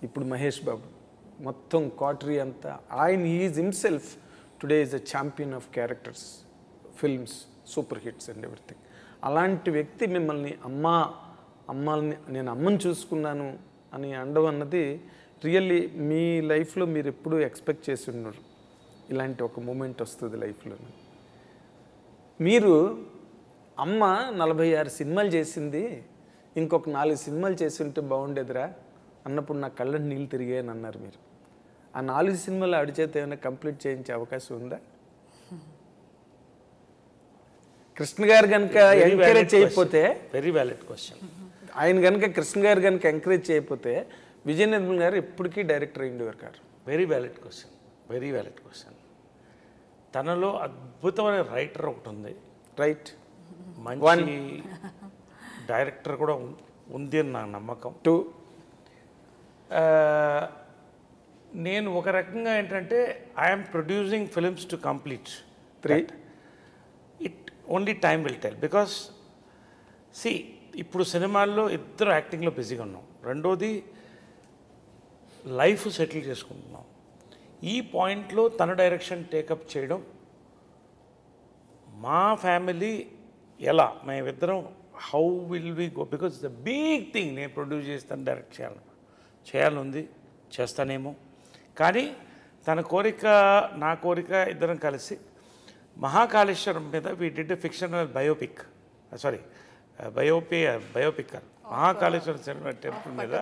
ఇప్పుడు మహేష్ బాబు, మొత్తం క్వార్టరీ అంతా ఆయన. Is himself today is a champion of characters, films, super hits and everything. అలాంటి వ్యక్తి మిమ్మల్ని అమ్మాలని నేను అమ్మని చూసుకున్నాను అని అనడం అన్నది రియల్లీ మీ లైఫ్లో మీరు ఎప్పుడూ ఎక్స్పెక్ట్ చేసి ఉన్నారు ఇలాంటి ఒక మూమెంట్ వస్తుంది లైఫ్లో. మీరు అమ్మ 46 సినిమాలు చేసింది, ఇంకొక 4 సినిమాలు చేసి ఉంటే బాగుండేదిరా అన్నప్పుడు నా కళ్ళని నీళ్ళు తిరిగాయని అన్నారు మీరు. ఆ 4 సినిమాలు ఆడి చేత ఏమైనా కంప్లీట్ చేయించే అవకాశం ఉందా? కృష్ణ గారు కనుక ఎంకరేజ్ చేయకపోతే, వెరీ వ్యాలిడ్ క్వశ్చన్, ఆయన కనుక కృష్ణ గారు కనుక ఎంకరేజ్ చేయకపోతే విజయ నిర్మల్ గారు ఎప్పటికీ డైరెక్టర్ అయ్యేవారు గారు. Very valid question, very valid question. తనలో అద్భుతమైన రైటర్ ఒకటి ఉంది, రైట్, మంచి డైరెక్టర్ కూడా ఉంది అని నా నమ్మకం. 2 నేను ఒక రకంగా ఏంటంటే I'm producing films to complete. 3 it only time will tell. Because see ఇప్పుడు సినిమాల్లో ఇద్దరు యాక్టింగ్లో బిజీగా ఉన్నాం. రెండోది లైఫ్ సెటిల్ చేసుకుంటున్నాం. ఈ పాయింట్లో తన డైరెక్షన్ టేకప్ చేయడం, మా ఫ్యామిలీ ఎలా మేమిద్దరం how will we go, because the big thing నేను ప్రొడ్యూస్ చేస్తాను, డైరెక్ట్ చేయాలనుంది, చేస్తానేమో. కానీ తన కోరిక నా కోరిక ఇద్దరం కలిసి మహాకాళేశ్వరం మీద we did fictional biopic, sorry biopic Mahakaleshwaram cinema temple మీద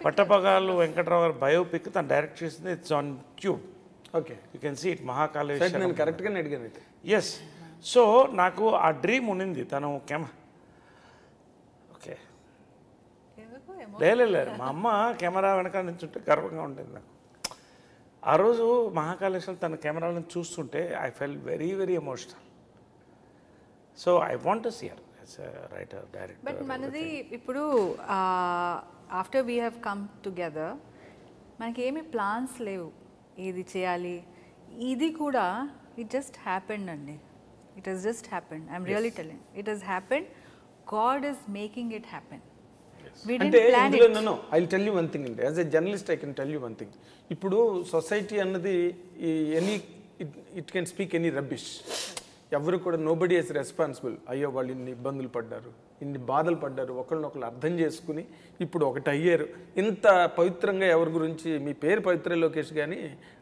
పట్టపగాలు వెంకట్రావు గారు బయోపిక్ తను డైరెక్ట్ చేసింది. It's on tube, okay, you can see it Mahakaleshwaram. నేను కరెక్ట్గానే అడిగాను అయితే. ఎస్, సో నాకు ఆ డ్రీమ్ ఉన్నింది. తను ఓకే లేదు మా అమ్మ కెమెరా వెనకాల నుంచి ఉంటే గర్వంగా ఉండేది నాకు. ఆ రోజు మహాకాళేశ్వరం తన కెమెరాలను చూస్తుంటే I fell very very emotional. So I want to see her as a writer, director. But మనది ఇప్పుడు after we have come together మనకి ఏమీ ప్లాన్స్ లేవు ఏది చేయాలి. ఇది కూడా ఇట్ జస్ట్ హ్యాపెండ్ అండి. It has just happened. I'm really telling, it has happened. God is making it happen. అంటే ఇందులో నన్ను I will tell you one thing అండి, as a journalist I can tell you one thing. ఇప్పుడు society అన్నది it can speak any rubbish. ఎవరు కూడా nobody is responsible. అయ్యో వాళ్ళు ఇన్ని ఇబ్బందులు పడ్డారు, ఇన్ని బాధలు పడ్డారు, ఒకళ్ళనొకళ్ళు అర్థం చేసుకుని ఇప్పుడు ఒకటి అయ్యారు. ఇంత పవిత్రంగా ఎవరి గురించి, మీ పేరు పవిత్ర లోకేష్ కానీ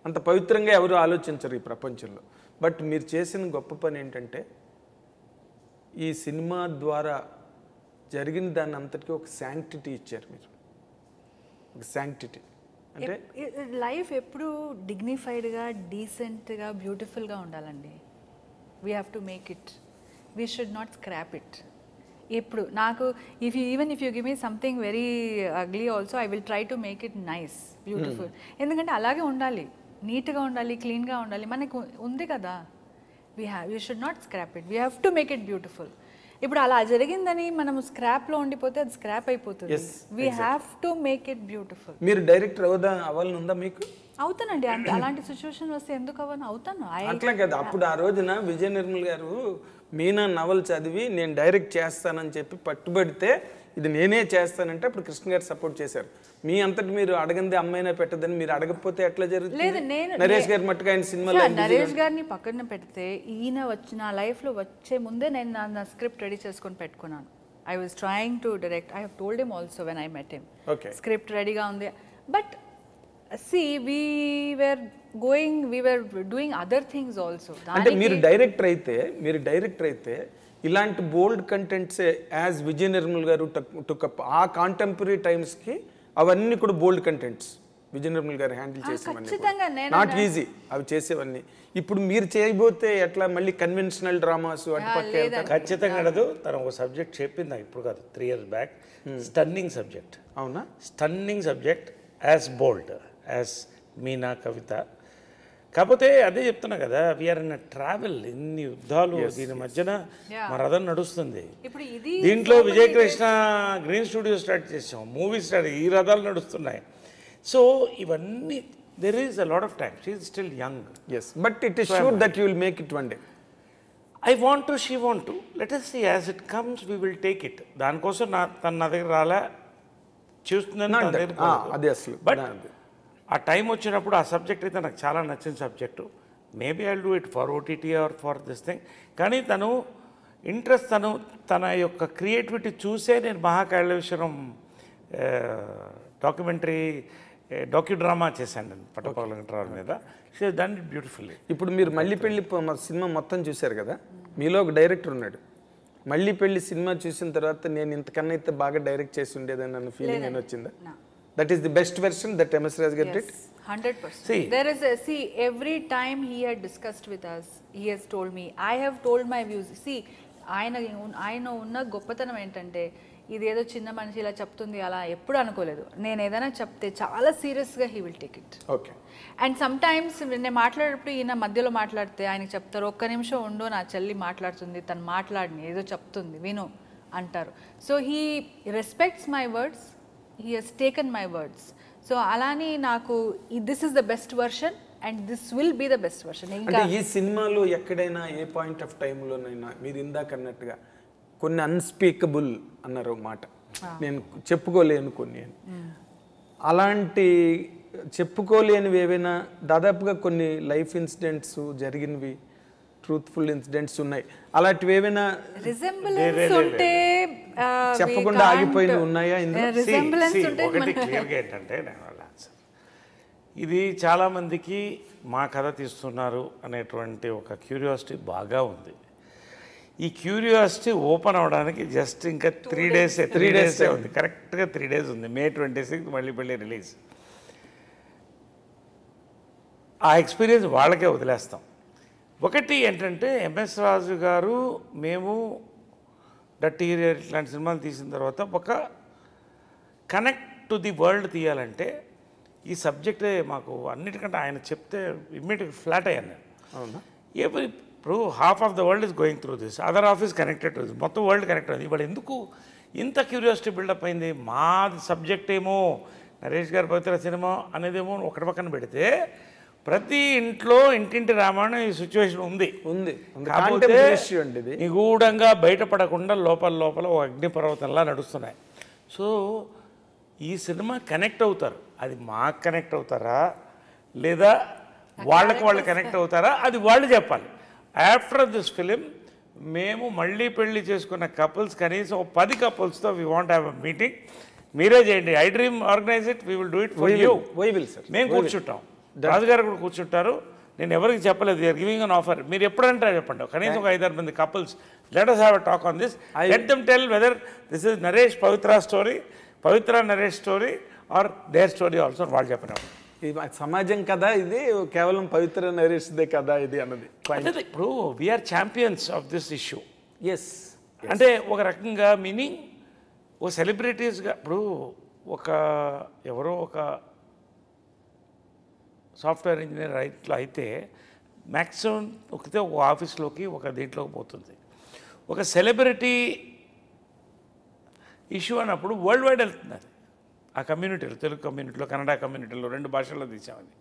అంత పవిత్రంగా ఎవరు ఆలోచించరు ఈ ప్రపంచంలో. బట్ మీరు చేసిన గొప్ప పని ఏంటంటే ఈ సినిమా ద్వారా జరిగిన దాన్ని అంతటికీ ఒక శాంక్టిటీ ఇచ్చారు మీరు. ఒక శాంక్టిటీ అంటే లైఫ్ ఎప్పుడు డిగ్నిఫైడ్గా, డీసెంట్గా, బ్యూటిఫుల్గా ఉండాలండి. We have to make it, we should not scrap it. ఎప్పుడు నాకు even if you give me something very ugly also I will try to make it nice, beautiful. ఎందుకంటే అలాగే ఉండాలి, నీట్గా ఉండాలి, క్లీన్గా ఉండాలి. మనకు ఉంది కదా, we should not scrap it, we have to make it beautiful. ఇప్పుడు అలా జరిగిందని మనం స్క్రాప్లో ఉండిపోతే అది స్క్రాప్ అయిపోతుంది. We have to make it beautiful. మీరు డైరెక్టర్ అవ్వాలని ఉందా మీకు? అవుతానండి. అలాంటి సిచ్యువేషన్ వస్తే ఎందుకు అవ్వను, అవుతాను. అట్లా కదా. అప్పుడు ఆ రోజున విజయ నిర్మల్ గారు మీనా నవల్ చదివి నేను డైరెక్ట్ చేస్తానని చెప్పి పట్టుబడితే ఇది నేనే చేస్తానంటే అప్పుడు కృష్ణ గారు సపోర్ట్ చేశారు. మీ అంతటి మీరు అడగంది అమ్మాయినా పెట్టదని మీరు అడగకపోతే ఎట్లా జరుగుతుంది? నరేష్ గారు మట్టుగా ఆయన సినిమాలో నరేష్ గారిని పక్కన పెడితే ఈయన వచ్చిన లైఫ్లో వచ్చే ముందే నేను నా స్క్రిప్ట్ రెడీ చేసుకొని పెట్టుకున్నాను. I was trying to direct. I have told him also when I met him, script రెడీగా ఉంది. But see we were doing other things also. అంటే మీరు డైరెక్టర్ అయితే ఇలాంటి బోల్డ్ కంటెంట్స్ యాజ్ విజయ నిర్మల్ గారు టుకప్ ఆ కాంటెంపరీ టైమ్స్కి అవన్నీ కూడా బోల్డ్ కంటెంట్స్ విజయ నిర్మల్ గారు హ్యాండిల్ చేసేవన్నీ నాట్ ఈజీ అవి చేసేవన్నీ. ఇప్పుడు మీరు చేయబోతే ఎట్లా మళ్ళీ కన్వెన్షనల్ డ్రామాస్ అటుపక్క ఖచ్చితంగా అడదు. తను ఒక సబ్జెక్ట్ చెప్పింది ఇప్పుడు కాదు, 3 years బ్యాక్. Stunning subject. అవునా? స్టన్నింగ్ సబ్జెక్ట్, యాజ్ బోల్డ్ యాజ్ మీనా, కవిత. కాకపోతే అదే చెప్తున్నా కదా, వీఆర్ ఇన్ ట్రావెల్, ఇన్ని యుద్ధాలు దీని మధ్యన మా రథం నడుస్తుంది. దీంట్లో విజయకృష్ణ గ్రీన్ స్టూడియో స్టార్ట్ చేసాం, మూవీ స్టార్ట్, ఈ రథాలు నడుస్తున్నాయి. సో ఇవన్నీ there is a lot of time. She is still young. yes but it is sure that you will make it one day. I want to, she want to. Let us see, as it comes we will take it. దానికోసం తన నా దగ్గర రాలే, చూస్తున్నాను. But ఆ time వచ్చినప్పుడు ఆ subject అయితే నాకు చాలా నచ్చిన subject. Maybe I will do it for OTT or for this thing. కానీ తను ఇంట్రెస్ట్, తన యొక్క క్రియేటివిటీ చూసే నేను మహాకాళేశ్వరం డాక్యుడ్రామా చేశాను నేను పట్టపగల వెంకట్రావు మీద. She has done it beautifully. ఇప్పుడు మీరు మళ్ళీ పెళ్లి సినిమా మొత్తం చూశారు కదా, మీలో ఒక డైరెక్టర్ ఉన్నాడు. మళ్ళీ పెళ్లి సినిమా చూసిన తర్వాత నేను ఇంతకన్నా అయితే బాగా డైరెక్ట్ చేసి ఉండేదని అన్న ఫీలింగ్ అని వచ్చిందా? That is the best version that MS Raj did? 100%. See. There is a, see, every time he had discussed with us, he has told me, I have told my views. See, ఆయన ఉన్న గొప్పతనం ఏంటంటే ఇదేదో చిన్న మనిషి ఇలా చెప్తుంది అలా ఎప్పుడు అనుకోలేదు. నేను ఏదైనా చెప్తే చాలా సీరియస్గా he will take it. Okay. And some times నేను మాట్లాడేటప్పుడు ఈయన మధ్యలో మాట్లాడితే ఆయనకి చెప్తారు, ఒక్క నిమిషం ఉండు, నా చెల్లి మాట్లాడుతుంది, తను మాట్లాడిని ఏదో చెప్తుంది విను అంటారు. So he respects my words, he he's taken my words. So అలానే నాకు this is the best version and this will be the best version. ఇంకా ఈ సినిమాలో ఎక్కడైనా ఏ పాయింట్ ఆఫ్ టైంలోనైనా మీరు ఇందాక అన్నట్టుగా కొన్ని అన్స్పీకబుల్ అన్నారు మాట, నేను చెప్పుకోలేను కొన్ని అని, అలాంటి చెప్పుకోలేనివి ఏవైనా దాదాపుగా కొన్ని లైఫ్ ఇన్సిడెంట్స్ జరిగినవి ట్రూత్ఫుల్ ఇన్సిడెంట్స్ ఉన్నాయి, అలాంటివి ఏవైనా రిజెంబ్లెన్స్ ఉంటే చెప్పకుండా ఆగిపోయినవి ఉన్నాయా? ఒకటి క్లియర్గా ఏంటంటే ఇది చాలామందికి మా కథ తీస్తున్నారు అనేటువంటి ఒక క్యూరియాసిటీ బాగా ఉంది. ఈ క్యూరియాసిటీ ఓపెన్ అవ్వడానికి జస్ట్ ఇంకా 3 డేసే ఉంది, కరెక్ట్గా 3 days ఉంది. May 26 మళ్ళీ రిలీజ్. ఆ ఎక్స్పీరియన్స్ వాళ్ళకే వదిలేస్తాం. ఒకటి ఏంటంటే ఎంఎస్ రాజు గారు, మేము డర్టీ ఇలాంటి సినిమాలు తీసిన తర్వాత ఒక కనెక్ట్ టు ది వరల్డ్ తీయాలంటే ఈ సబ్జెక్టే మాకు అన్నిటికంటే ఆయన చెప్తే ఇమ్మీడియట్గా ఫ్లాట్ అయ్యాను నేను. అవునా? ఇప్పుడు half of the world is going through this, other half is connected to this, మొత్తం వరల్డ్ కనెక్ట్ అయింది. ఇప్పుడు ఎందుకు ఇంత క్యూరియాసిటీ బిల్డప్ అయింది? మాది సబ్జెక్ట్ ఏమో నరేష్ గారి పవిత్ర సినిమా అనేదేమో ఒకటి పక్కన పెడితే ప్రతి ఇంట్లో ఇంటింటి రామాయణం ఈ సిచ్యువేషన్ ఉంది. కాకపోతే నిగూఢంగా బయటపడకుండా లోపల ఒక అగ్నిపర్వతంలా నడుస్తున్నాయి. సో ఈ సినిమా కనెక్ట్ అవుతారు, అది మాకు కనెక్ట్ అవుతారా లేదా వాళ్ళకి వాళ్ళు కనెక్ట్ అవుతారా అది వాళ్ళు చెప్పాలి. ఆఫ్టర్ దిస్ ఫిలిం మేము మళ్ళీ పెళ్లి చేసుకున్న కపుల్స్ కనీసం 10 couples we want have a meeting. మీరే చేయండి, I dream organise it, we will do it for you. మేము కూర్చుంటాం, రాజుగారు కూడా కూర్చుంటారు. నేను ఎవరికి చెప్పలేదు, యూఆర్ గివింగ్ అన్ ఆఫర్. మీరు ఎప్పుడంటారో చెప్పండి, కనీసం ఒక 5-6 మంది couples, let us have a talk on this. Let them tell whether this is Naresh Pavitra story, Pavitra Naresh story or their story also. వాళ్ళు చెప్పినారు సమాజం కదా ఇది, కేవలం పవిత్ర నరేష్దే కదా ఇది అన్నది. ఇప్పుడు we're champions of this issue. Yes, అంటే ఒక రకంగా మీనింగ్ ఓ సెలబ్రిటీస్గా, ఇప్పుడు ఎవరో ఒక సాఫ్ట్వేర్ ఇంజనీర్ ఇట్లా అయితే మ్యాక్సిమం ఒక ఆఫీస్లోకి ఒక దీంట్లోకి పోతుంది. ఒక సెలబ్రిటీ ఇష్యూ అన్నప్పుడు వరల్డ్ వైడ్ వెళ్తుంది అది. ఆ కమ్యూనిటీలో, తెలుగు కమ్యూనిటీలో, కన్నడ కమ్యూనిటీలో 2 భాషల్లో తీసామని.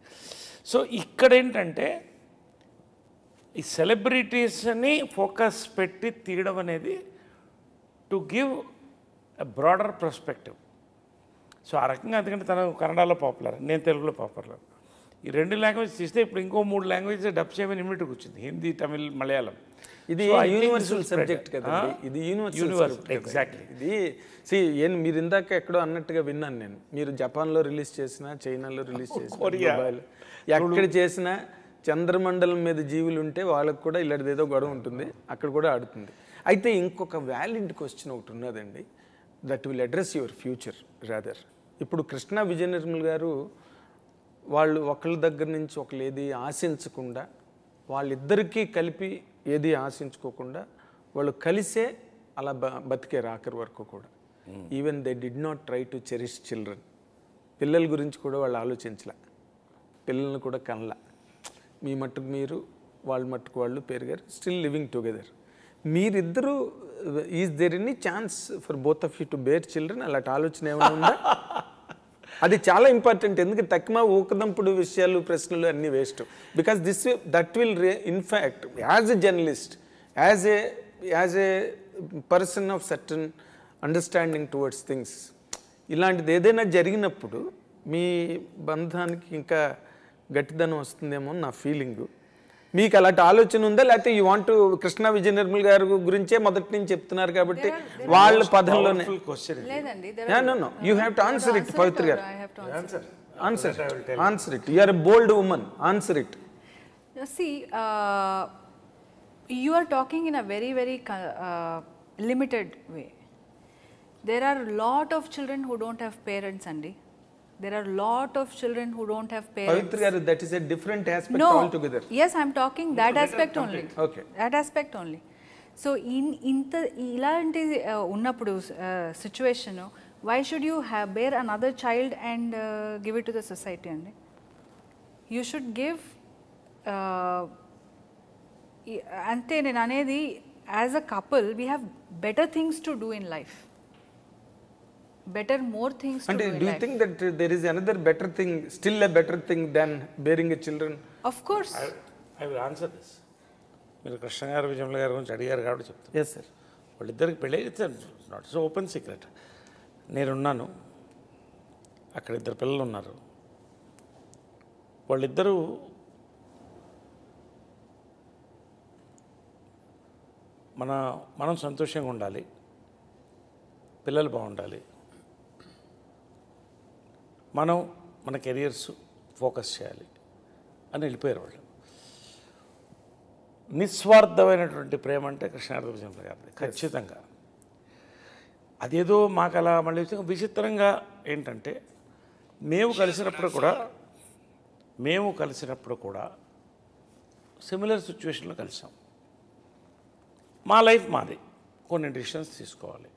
సో ఇక్కడ ఏంటంటే ఈ సెలబ్రిటీస్ని ఫోకస్ పెట్టి తీయడం అనేది to give a broader perspective. So ఆ రకంగా, ఎందుకంటే తను కన్నడలో పాపులర్, నేను తెలుగులో పాపులర్, ఈ 2 లాంగ్వేజ్ తీస్తే ఇప్పుడు ఇంకో 3 లాంగ్వేజ్ డబ్ చేయమని ఇమ్మీడియట్గా వచ్చింది, హిందీ, తమిళ్, మలయాళం. ఇది యూనివర్సల్ సబ్జెక్ట్ కదా, ఇది యూనివర్సల్. ఎగ్జాక్ట్లీ. ఇది మీరు ఇందాక ఎక్కడో అన్నట్టుగా విన్నాను నేను. మీరు జపాన్లో రిలీజ్ చేసినా, చైనాలో రిలీజ్ చేసినా, ఎక్కడ చేసినా చంద్రమండలం మీద జీవులు ఉంటే వాళ్ళకు కూడా ఇలాంటిదేదో గొడవ ఉంటుంది, అక్కడ కూడా ఆడుతుంది. అయితే ఇంకొక వ్యాలిడ్ క్వశ్చన్ ఒకటి ఉన్నదండి, that will address your future rather. ఇప్పుడు కృష్ణ విజయ నిర్మల్ గారు వాళ్ళు ఒకళ్ళ దగ్గర నుంచి ఒకళ్ళు ఏది ఆశించకుండా, వాళ్ళిద్దరికీ కలిపి ఏది ఆశించుకోకుండా వాళ్ళు కలిసే అలా బతికే ఆఖరి వరకు కూడా. Even they did not try to cherish children. పిల్లల గురించి కూడా వాళ్ళు ఆలోచించలే, పిల్లల్ని కూడా కనలా. మీ మట్టుకు మీరు, వాళ్ళ మట్టుకు వాళ్ళు పెరిగారు, స్టిల్ లివింగ్ టుగెదర్. మీరిద్దరూ, is there any chance for both of you to bear children? అలాంటి ఆలోచన ఏమైనా ఉందా? అది చాలా ఇంపార్టెంట్, ఎందుకంటే తక్కువ ఊకదంపుడు విషయాలు, ప్రశ్నలు అన్నీ waste. Because that will in fact as a journalist, as a person of certain understanding towards things, ఇలాంటిది ఏదైనా జరిగినప్పుడు మీ బంధానికి ఇంకా గట్టిదనం వస్తుందేమో నా ఫీలింగు. మీకు అలాంటి ఆలోచన ఉందా, లేకపోతే యూ వాంట్ కృష్ణ విజయ నిర్మల్ గారి గురించే మొదటి నుంచి చెప్తున్నారు కాబట్టి వాళ్ళ పదంలోనే? You have to answer it Pavitra గారు. Answer it. You are a bold woman, answer it. See, you are talking in a very limited way. There are a lot of children who don't have parents, Andy. There are a lot of children who don't have parents. Pavitra garu, that is a different aspect No. altogether. Yes, I'm talking that aspect only. Okay. That aspect only. So ఇలాంటి ఉన్నప్పుడు situation, why should you bear another child and give it to the society అండి? You should give, అంతే నేను అనేది, as a couple we have better things to do in life. More things to do in Do you life. think that there is another better thing, still a better thing than bearing a children? Of course. I will answer this. మీరు కృష్ణ గారు విజయమ్మ గారి గురించి అడిగారు కాబట్టి చెప్తాను. Yes, sir. వాళ్ళిద్దరికి పెళ్ళి not so open secret. నేనున్నాను, అక్కడ ఇద్దరు పిల్లలు ఉన్నారు. వాళ్ళిద్దరూ మనం సంతోషంగా ఉండాలి, పిల్లలు బాగుండాలి, మన కెరియర్స్ ఫోకస్ చేయాలి అని వెళ్ళిపోయారు వాళ్ళు. నిస్వార్థమైనటువంటి ప్రేమ అంటే కృష్ణార్జున విజయమ్మ గారిది ఖచ్చితంగా. అదేదో మాకు అలా మళ్ళీ విచిత్రంగా ఏంటంటే, మేము కలిసినప్పుడు కూడా సిమిలర్ సిచ్యువేషన్లో కలిసాం. మా లైఫ్ మాది, కొన్ని డిసిషన్స్ తీసుకోవాలి.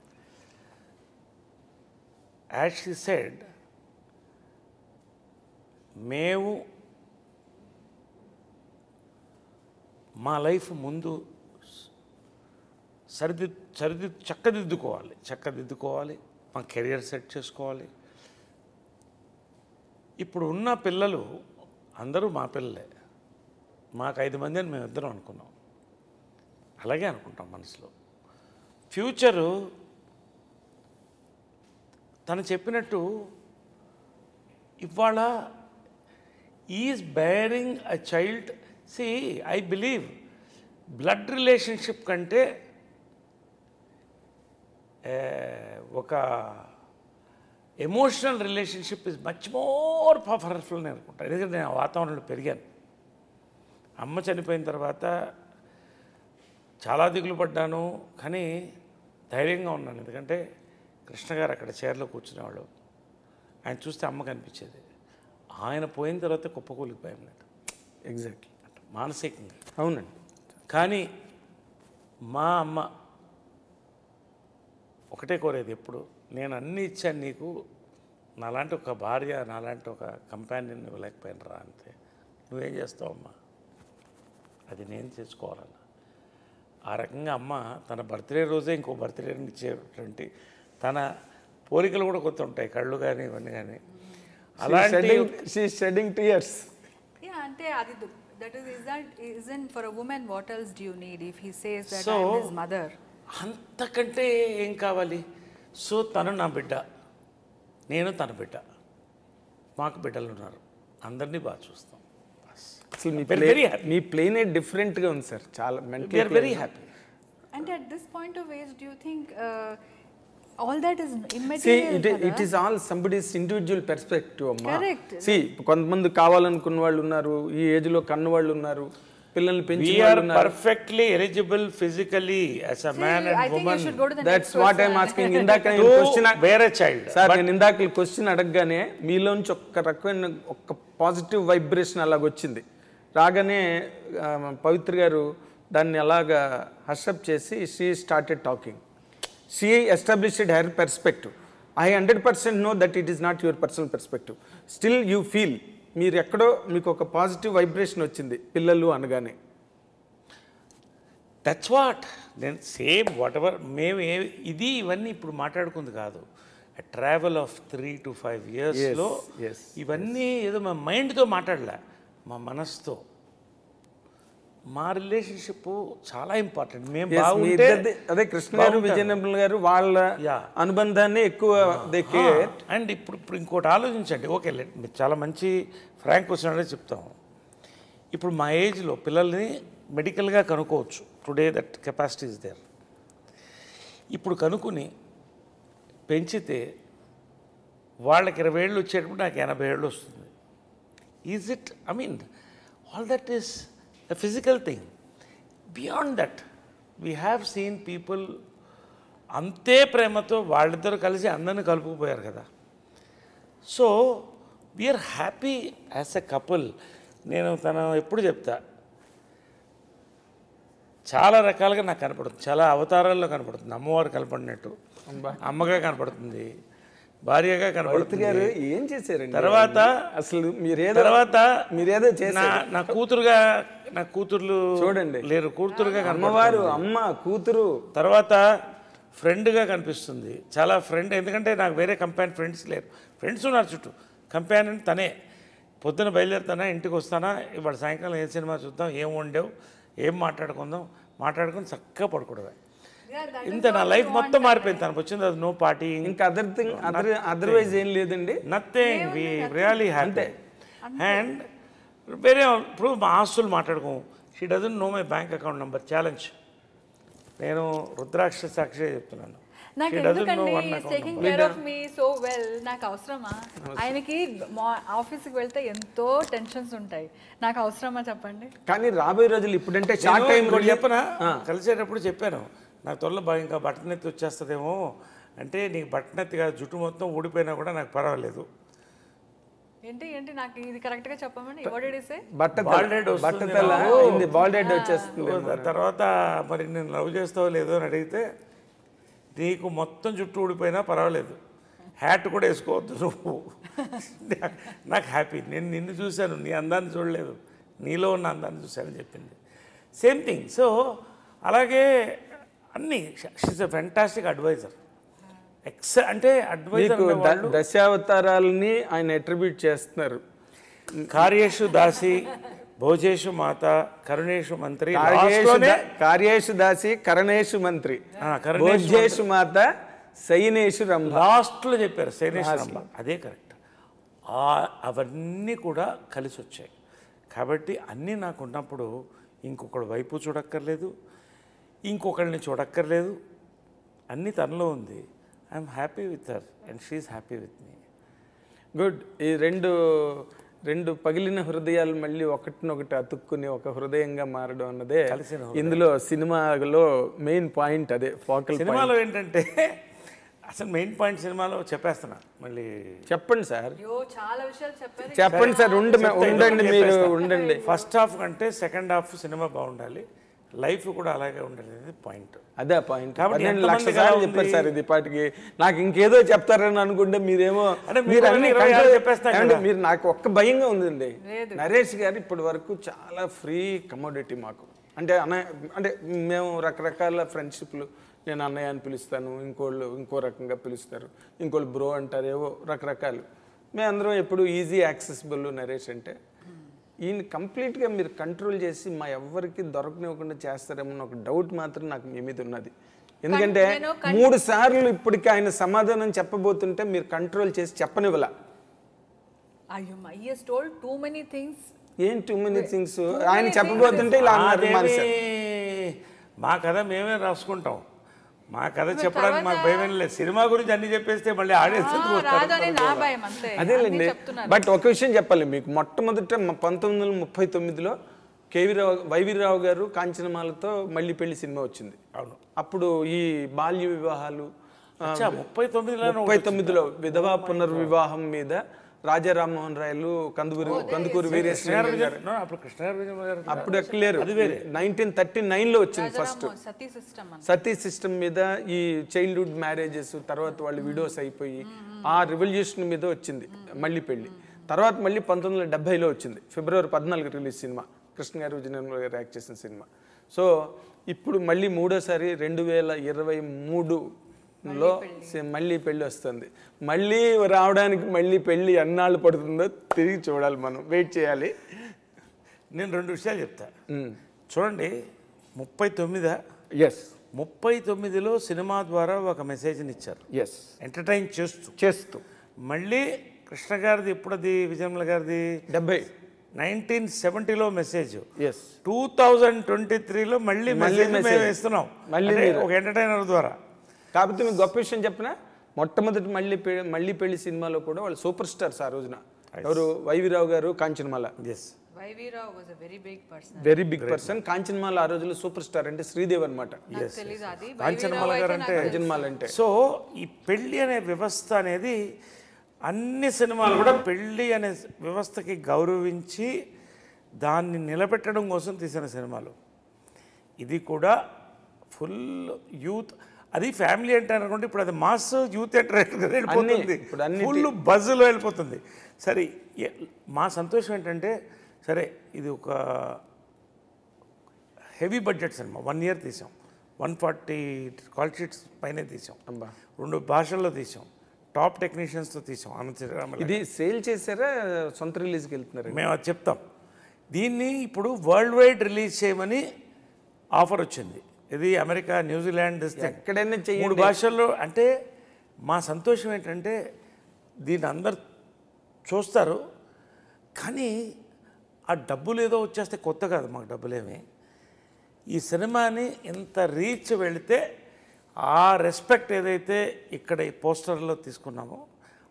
యాజ్ షీ సెడ్, మేము మా లైఫ్ ముందు చక్కదిద్దుకోవాలి, మా కెరియర్ సెట్ చేసుకోవాలి. ఇప్పుడు ఉన్న పిల్లలు అందరూ మా పిల్లలే. మాకు 5 మంది అని మేము ఇద్దరం అనుకున్నాం, అలాగే అనుకుంటాం మనసులో. ఫ్యూచరు తను చెప్పినట్టు ఇవాళ is bearing a child. See, I believe blood relationship కంటే ఒక emotional relationship is much more powerful అని అనుకుంటాను. ఎందుకంటే నేను ఆ వాతావరణంలో పెరిగాను. అమ్మ చనిపోయిన తర్వాత చాలా దిగులు పడ్డాను, కానీ ధైర్యంగా ఉన్నాను. ఎందుకంటే కృష్ణ గారు అక్కడ చైర్లో కూర్చునేవాళ్ళు, ఆయన చూస్తే అమ్మ కనిపించేది. ఆయన పోయిన తర్వాత కుప్పకూలిపోయాను నేను. ఎగ్జాక్ట్లీ, మానసికంగా. అవునండి. కానీ మా అమ్మ ఒకటే కోరేది ఎప్పుడు, నేను అన్నీ ఇచ్చాను నీకు, నాలాంటి ఒక భార్య, నాలాంటి ఒక కంపానియన్ ఇవ్వలేకపోయాను రా, అంతే. నువ్వేం చేస్తావమ్మా, అది నేను చేసుకోవాలన్నా. ఆ రకంగా అమ్మ తన బర్త్డే రోజే ఇంకో బర్త్డేని ఇచ్చేటువంటి తన పోలికలు కూడా కొత్త ఉంటాయి, కళ్ళు కానీ ఇవన్నీ కానీ. అలాంటి షెడ్డింగ్ టీయర్స్. అంటే అది isn't for a woman, what else do you need if he says that So, I am his mother? అంతకంటే ఏం కావాలి? సో తను నా బిడ్డ, నేను తన బిడ్డ, మాకు బిడ్డలు ఉన్నారు, అందరినీ బాగా చూస్తాం. అసలు very happy. మీ ప్లేనే డిఫరెంట్గా ఉంది సార్, చాలా We are very happy. And at this point of age, do you think all that is See, immaterial? it is all somebody's individual perspective, అమ్మా. Correct. See, కొంతమంది కావాలనుకున్న వాళ్ళు ఉన్నారు, ఈ ఏజ్లో కన్న వాళ్ళు ఉన్నారు, పిల్లల్ని We పెంచిన are వాళ్ళు ఉన్నారు. perfectly eligible physically as a man I and think woman you should go to the That's next what person. I'm asking. ఇందాక నేను to question bear a child. Sir, నేను ఇందాక క్వశ్చన్ అడగగానే మీలోంచి ఒక్క రకమైన ఒక పాజిటివ్ వైబ్రేషన్ అలాగొచ్చింది. రాగానే పవిత్ర గారు దాన్ని అలాగా హర్షప్ చేసి she started talking. She established her perspective. I 100% know that it is not your personal perspective. Still you feel, మీరు ఎక్కడో మీకు ఒక పాజిటివ్ వైబ్రేషన్ వచ్చింది పిల్లలు అనగానే. దట్స్ వాట్ నేను సేమ్ వాట్ ఎవర్ మేము ఇవన్నీ ఇప్పుడు మాట్లాడుకుంది కాదు. ట్రావెల్ ఆఫ్ 3 to 5 yearsలో ఇవన్నీ ఏదో మా మైండ్తో మాట్లాడలే, మా మనసుతో. మా రిలేషన్షిప్ చాలా ఇంపార్టెంట్. మేము బాగుంటే అదే కృష్ణ గారు విజయనగరం గారు వాళ్ళ అనుబంధాన్ని ఎక్కువ. అండ్ ఇప్పుడు ఇంకోటి ఆలోచించండి. ఓకే, మీరు చాలా మంచి ఫ్రాంక్ క్వశ్చన్ అనేది చెప్తాము. ఇప్పుడు మా ఏజ్లో పిల్లల్ని మెడికల్గా కనుక్కోవచ్చు. Today that capacity is there. ఇప్పుడు కనుక్కుని పెంచితే వాళ్ళకి 20 ఏళ్ళు వచ్చేటప్పుడు నాకు 80 ఏళ్ళు వస్తుంది. Is it? I mean all that is a physical thing. Beyond that, we have seen people అంతే ప్రేమతో వాళ్ళిద్దరు కలిసి అందరిని కలుపుకుపోయారు కదా. So we're happy as a couple. నేను తను ఎప్పుడు చెప్తా, చాలా రకాలుగా నాకు కనపడుతుంది, చాలా అవతారాల్లో కనపడుతుంది. అమ్మవారు కనపడినట్టు అమ్మగా కనపడుతుంది, భార్యగా కనపడుతుంది. గారు ఏం చేశారండి తర్వాత అసలు మీరేదో చేశారు. నా కూతురుగా, నా కూతుర్లు చూడండి లేరు, కూతురుగా అమ్మవారు, అమ్మ కూతురు, తర్వాత ఫ్రెండ్గా కనిపిస్తుంది, చాలా ఫ్రెండ్. ఎందుకంటే నాకు వేరే కంపానియన్ ఫ్రెండ్స్ లేరు, ఫ్రెండ్స్ ఉన్నారు చుట్టూ. కంపానియన్ తనే. పొద్దున బయలుదేరుతానా, ఇంటికి వస్తానా, ఇవాళ సాయంకాలం ఏ సినిమా చూద్దాం, ఏం వండావు, ఏం మాట్లాడుకుందాం, మాట్లాడుకుని చక్కగా పడుకోవడమే. ఇంత నా లైఫ్ మొత్తం మారిపోయింది. తనకు వచ్చింది అది నో పార్టీ, ఇంకా అదర్వైజ్ ఏం లేదండి, nothing. We really happy. And వేరే ఇప్పుడు మా ఆస్తులు మాట్లాడుకోము. She doesn't know my bank account number. Challenge. నేను రుద్రాక్ష సాక్షి చెప్తున్నాను. నాకు ఎందుకండి taking care of me so well, నాకు అవసరమా? ఆయనకి ఆఫీస్కి వెళ్తే ఎంతో టెన్షన్స్ ఉంటాయి, నాకు అవసరమా చెప్పండి? కానీ రాబోయే రోజులు ఇప్పుడంటే షార్ట్ టైం చెప్పనా, కలిసేటప్పుడు చెప్పాను, నాకు త్వరలో బాగా ఇంకా బట్టనెత్తి వచ్చేస్తుందేమో అంటే, నీకు బట్టనెత్తి కాదు, జుట్టు మొత్తం ఊడిపోయినా కూడా నాకు పర్వాలేదు. ఏంటి ఏంటి నాకు ఇది కరెక్ట్ గా చెప్పమని ఓడిసే బాల్డ్ వచ్చేస్తుంది. తర్వాత మరి నేను లవ్ చేస్తావో లేదో అని అడిగితే, నీకు మొత్తం జుట్టు ఊడిపోయినా పర్వాలేదు, హ్యాట్ కూడా వేసుకోవద్దు నువ్వు, నాకు హ్యాపీ. నేను నిన్ను చూశాను, నీ అందాన్ని చూడలేదు, నీలో ఉన్న అందాన్ని చూశానని చెప్పింది. Same thing. సో అలాగే అన్నీ షీస్ ఎ ఫెంటాస్టిక్ అడ్వైజర్. అంటే అడ్వైజర్ దశావతారాలని ఆయన అట్రిబ్యూట్ చేస్తున్నారు. కార్యేషు దాసి, భోజేషు మాత, కరుణేషు మంత్రి, కార్యేషు దాసి, కరణేషు మంత్రి, భోజేషు మాత, శయనేషు రంభ. లాస్ట్లో చెప్పారు శయనేషు రంభ, అదే కరెక్ట్. అవన్నీ కూడా కలిసి వచ్చాయి. కాబట్టి అన్నీ నాకు ఉన్నప్పుడు ఇంకొకటి వైపు చూడక్కర్లేదు, ఇంకొకరిని చూడక్కర్లేదు, అన్నీ తనలో ఉంది. I'm happy with her and she's happy with me. Good. ఈ రెండు పగిలిన హృదయాలు మళ్ళీ ఒకటినొకటి అతుక్కుని ఒక హృదయంగా మారడం అన్నదే ఇందులో సినిమాలో మెయిన్ పాయింట్. అదే ఫోకల్ సినిమాలో ఏంటంటే, అసలు మెయిన్ పాయింట్ సినిమాలో చెప్పేస్తున్నా, మళ్ళీ చెప్పండి సార్. చాలా విషయాలు చెప్పారు, చెప్పండి సార్. ఉండండి, మీరు ఉండండి. ఫస్ట్ హాఫ్ కంటే సెకండ్ హాఫ్ సినిమా బాగుండాలి, లైఫ్ కూడా అలాగే ఉండాలి అనేది పాయింట్. అదే పాయింట్. 12 లక్షల సార్లు చెప్పారు సార్ ఇది పాటికి. నాకు ఇంకేదో చెప్తారని అనుకుంటే మీరేమో మీరు అన్ని చెప్పేస్తారండి. మీరు నాకు ఒక్క భయంగా ఉందండి, నరేష్ గారు ఇప్పటి వరకు చాలా ఫ్రీ కమోడిటీ మాకు. అంటే మేము రకరకాల ఫ్రెండ్షిప్లు, నేను అన్నయ్య అని పిలుస్తాను, ఇంకోళ్ళు ఇంకో రకంగా పిలుస్తారు, ఇంకోళ్ళు బ్రో అంటారు, ఏవో రకరకాలు. మేమందరం ఎప్పుడు ఈజీ యాక్సెసిబుల్ నరేష్ అంటే. ఈయన కంప్లీట్గా మీరు కంట్రోల్ చేసి మా ఎవ్వరికి దొరకనివ్వకుండా చేస్తారేమో ఒక డౌట్ మాత్రం నాకు మీ మీద ఉన్నది. ఎందుకంటే 3 సార్లు ఇప్పటికి ఆయన సమాధానం చెప్పబోతుంటే మీరు కంట్రోల్ చేసి చెప్పనివ్వలా. ఏం టూ మెనీ థింగ్స్ ఆయన చెప్పబోతుంటే ఇలా అన్నారు. మా కథ మేమే రాసుకుంటాం, మా కథ చెప్పడానికి మాకు భయం లేదు. సినిమా గురించి అన్ని చెప్పేస్తే మళ్ళీ ఆడియన్స్ అదేలేండి. బట్ ఒక విషయం చెప్పాలి మీకు. మొట్టమొదట 1939లో వైవీరావు గారు కాంచనమాలతో మళ్ళీ పెళ్లి సినిమా వచ్చింది. అవును. అప్పుడు ఈ బాల్య వివాహాలు 39లో విధవా పునర్వివాహం మీద రాజా రామ్మోహన్ రాయలు, కందుకూరి వీరేశ్వర అప్పుడు ఎక్కలేరు. 1939లో వచ్చింది ఫస్ట్ సతీ సిస్టమ్ మీద, ఈ చైల్డ్హుడ్ మ్యారేజెస్, తర్వాత వాళ్ళు విడోస్ అయిపోయి ఆ రివల్యూషన్ మీద వచ్చింది మళ్ళీ పెళ్ళి. తర్వాత మళ్ళీ 1970లో వచ్చింది, ఫిబ్రవరి 14 రిలీజ్ సినిమా, కృష్ణ గారు విజయనిర్మల గారు యాక్ట్ చేసిన సినిమా. సో ఇప్పుడు మళ్ళీ మూడోసారి 2023లో మళ్ళీ పెళ్ళి వస్తుంది. మళ్ళీ రావడానికి మళ్ళీ పెళ్ళి ఎన్నాళ్ళు పడుతుందో తిరిగి చూడాలి, మనం వెయిట్ చేయాలి. నేను 2 విషయాలు చెప్తా. చూడండి, 39 39లో సినిమా ద్వారా ఒక మెసేజ్ని ఇచ్చారు, ఎంటర్టైన్ చేస్తూ. మళ్ళీ కృష్ణ గారిది ఎప్పుడది, విజయనిర్మల గారిది 1970లో మెసేజ్, 2023లో మళ్ళీ మెసేజ్ ఇస్తున్నాం, ఒక ఎంటర్టైనర్ ద్వారా. కాకపోతే మీకు గొప్ప విషయం చెప్పిన, మొట్టమొదటి మళ్ళీ పెళ్లి సినిమాలో కూడా వాళ్ళు సూపర్ స్టార్స్. ఆ రోజున ఎవరు, వైవీరావు గారు, Kanchanamala. Very big person. Kanchanamala ఆ రోజుల్లో సూపర్ స్టార్ అంటే శ్రీదేవి అనమాట. కాంచనమాల గారు అంటే. కాంచనమాల అంటే సో ఈ పెళ్లి అనే వ్యవస్థ అనేది అన్ని సినిమాలు కూడా పెళ్ళి అనే వ్యవస్థకి గౌరవించి దాన్ని నిలబెట్టడం కోసం తీసిన సినిమాలు. ఇది కూడా ఫుల్ యూత్, అది ఫ్యామిలీ అంటే అనుకుంటే ఇప్పుడు అది మాస్ యూత్ ఎంటర్టైన్మెంట్ వెళ్ళిపోతుంది, ఫుల్ బజ్లో వెళ్ళిపోతుంది. సరే, మా సంతోషం ఏంటంటే సరే ఇది ఒక హెవీ బడ్జెట్ సినిమా, 1 year తీసాం, 140 కాల్ షీట్స్ పైనే తీసాం, 2 భాషల్లో తీసాం, టాప్ టెక్నీషియన్స్తో తీసాం. ఇది సేల్ చేశారా, సొంత రిలీజ్కి వెళ్తున్నారు? మేము అది చెప్తాం. దీన్ని ఇప్పుడు వరల్డ్ వైడ్ రిలీజ్ చేయమని ఆఫర్ వచ్చింది. ఇది అమెరికా, న్యూజిలాండ్, ఎక్కడైనా 3 భాషల్లో. అంటే మా సంతోషం ఏంటంటే దీన్ని అందరు చూస్తారు, కానీ ఆ డబ్బులు ఏదో వచ్చేస్తే కొత్త కాదు మాకు డబ్బులేమి. ఈ సినిమాని ఇంత రీచ్ వెళితే ఆ రెస్పెక్ట్ ఏదైతే ఇక్కడ ఈ పోస్టర్లో తీసుకున్నామో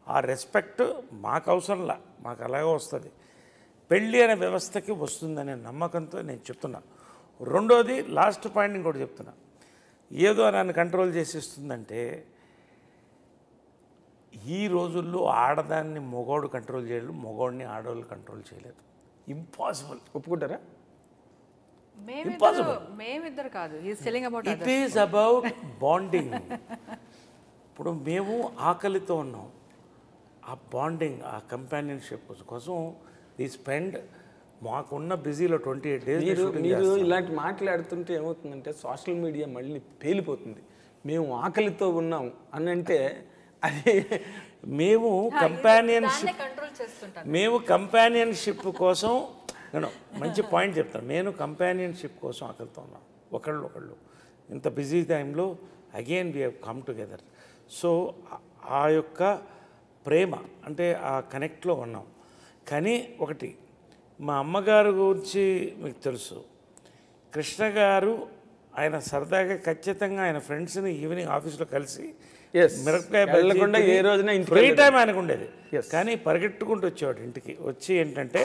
ఆ రెస్పెక్ట్ మాకు అవసరంలా, మాకు అలాగే వస్తుంది. పెళ్ళి అనే వ్యవస్థకి వస్తుందనే నమ్మకంతో నేను చెప్తున్నా. రెండోది, లాస్ట్ పాయింట్ ఇంకోటి చెప్తున్నా, ఏదో నన్ను కంట్రోల్ చేసేస్తుందంటే ఈ రోజుల్లో ఆడదాన్ని మగవాడు కంట్రోల్ చేయలేదు, మగవాడిని ఆడవాళ్ళు కంట్రోల్ చేయలేదు. ఇంపాసిబుల్. ఒప్పుకుంటారా? మేమిద్దరు కాదు, ఇట్ ఈస్ అబౌట్ బాండింగ్. ఇప్పుడు మేము ఆకలితో ఉన్నాం, ఆ బాండింగ్, ఆ కంపానియన్షిప్ కోసం వి స్పెండ్, మాకున్న బిజీలో 28 days. మీరు ఇలాంటి మాట్లాడుతుంటే ఏమవుతుందంటే సోషల్ మీడియా మళ్ళీ పేలిపోతుంది. మేము ఆకలితో ఉన్నాం అని అంటే అది మేము కంపానియన్షిప్ కోసం నేను మంచి పాయింట్ చెప్తాను. నేను కంపానియన్షిప్ కోసం ఆకలితో ఉన్నాను. ఒకళ్ళు ఇంత బిజీ టైంలో again we have come together. So ఆ యొక్క ప్రేమ అంటే ఆ కనెక్ట్లో ఉన్నాం. కానీ ఒకటి, మా అమ్మగారు గురించి మీకు తెలుసు, కృష్ణ గారు ఆయన సరదాగా ఖచ్చితంగా ఆయన ఫ్రెండ్స్ని ఈవినింగ్ ఆఫీస్లో కలిసి మిరపకాయ ఏ రోజున ఫ్రీ టైం ఆయనకు ఉండేది, కానీ పరిగెట్టుకుంటూ వచ్చేవాడు ఇంటికి. వచ్చి ఏంటంటే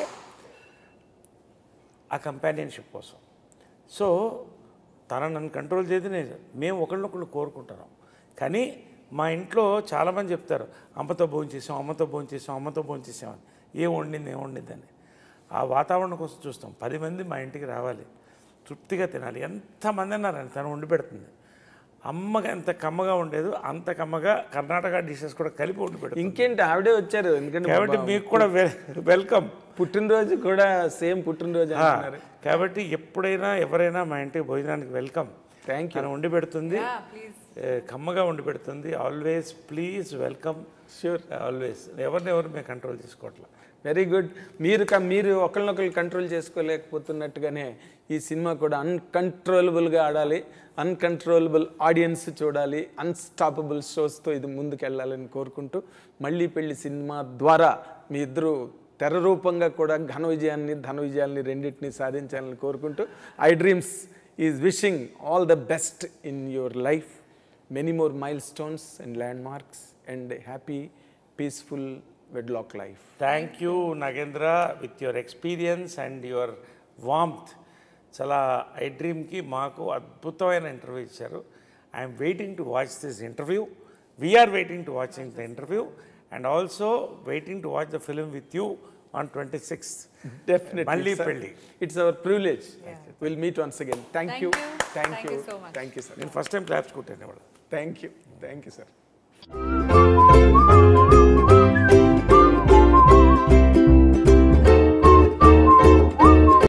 ఆ కంపానియన్షిప్ కోసం. సో తన నన్ను కంట్రోల్ చేసి మేము ఒకళ్ళొకళ్ళు కోరుకుంటున్నాం. కానీ మా ఇంట్లో చాలామంది చెప్తారు, అమ్మతో భోంచేసాం, అమ్మతో భోంచేసామని. ఏం వండింది అని. ఆ వాతావరణం కోసం చూస్తాం. 10 మంది మా ఇంటికి రావాలి, తృప్తిగా తినాలి. ఎంతమంది అన్నారని తను వండి పెడుతుంది. అమ్మగా ఎంత కమ్మగా ఉండేది అంత కమ్మగా కర్ణాటక డిషెస్ కూడా కలిపి వండి పెడుతుంది. ఇంకేంటి, ఆవిడే వచ్చారు. ఎందుకంటే కాబట్టి మీకు కూడా వెల్కమ్. పుట్టినరోజు కూడా సేమ్ పుట్టినరోజు అంటున్నారు. కాబట్టి ఎప్పుడైనా ఎవరైనా మా ఇంటికి భోజనానికి వెల్కమ్. Thank you. తను వండి పెడుతుంది, కమ్మగా వండి పెడుతుంది. Always please welcome. Sure, always. ఎవరినెవరు మేము కంట్రోల్ చేసుకోవట్లేదు. Very good. మీరు ఒకరినొకరు కంట్రోల్ చేసుకోలేకపోతున్నట్టుగానే ఈ సినిమా కూడా అన్కంట్రోలబుల్గా ఆడాలి, అన్కంట్రోలబుల్ ఆడియన్స్ చూడాలి, అన్స్టాపబుల్ షోస్తో ఇది ముందుకెళ్ళాలని కోరుకుంటూ, మళ్ళీ పెళ్లి సినిమా ద్వారా మీ ఇద్దరు తెర రూపంగా కూడా ఘన విజయాన్ని ధన విజయాల్ని రెండింటినీ సాధించాలని కోరుకుంటూ, I dreams is wishing all the best in your life, many more mile stones and land marks and happy peaceful wedlock life. Thank you, Nagendra, with your experience and your warmth. చాలా I డ్రీమ్కి మాకు అద్భుతమైన interview ఇచ్చారు. I'm waiting to watch this interview. We're waiting to watching the interview and also waiting to watch the film with you on 26th. Definitely. మళ్ళీ పెళ్ళి. It's our privilege. We'll meet once again. Thank you. Thank you so much. Thank you, sir. నేను first time claps కొట్టాను ఇవాళ. Thank you, sir.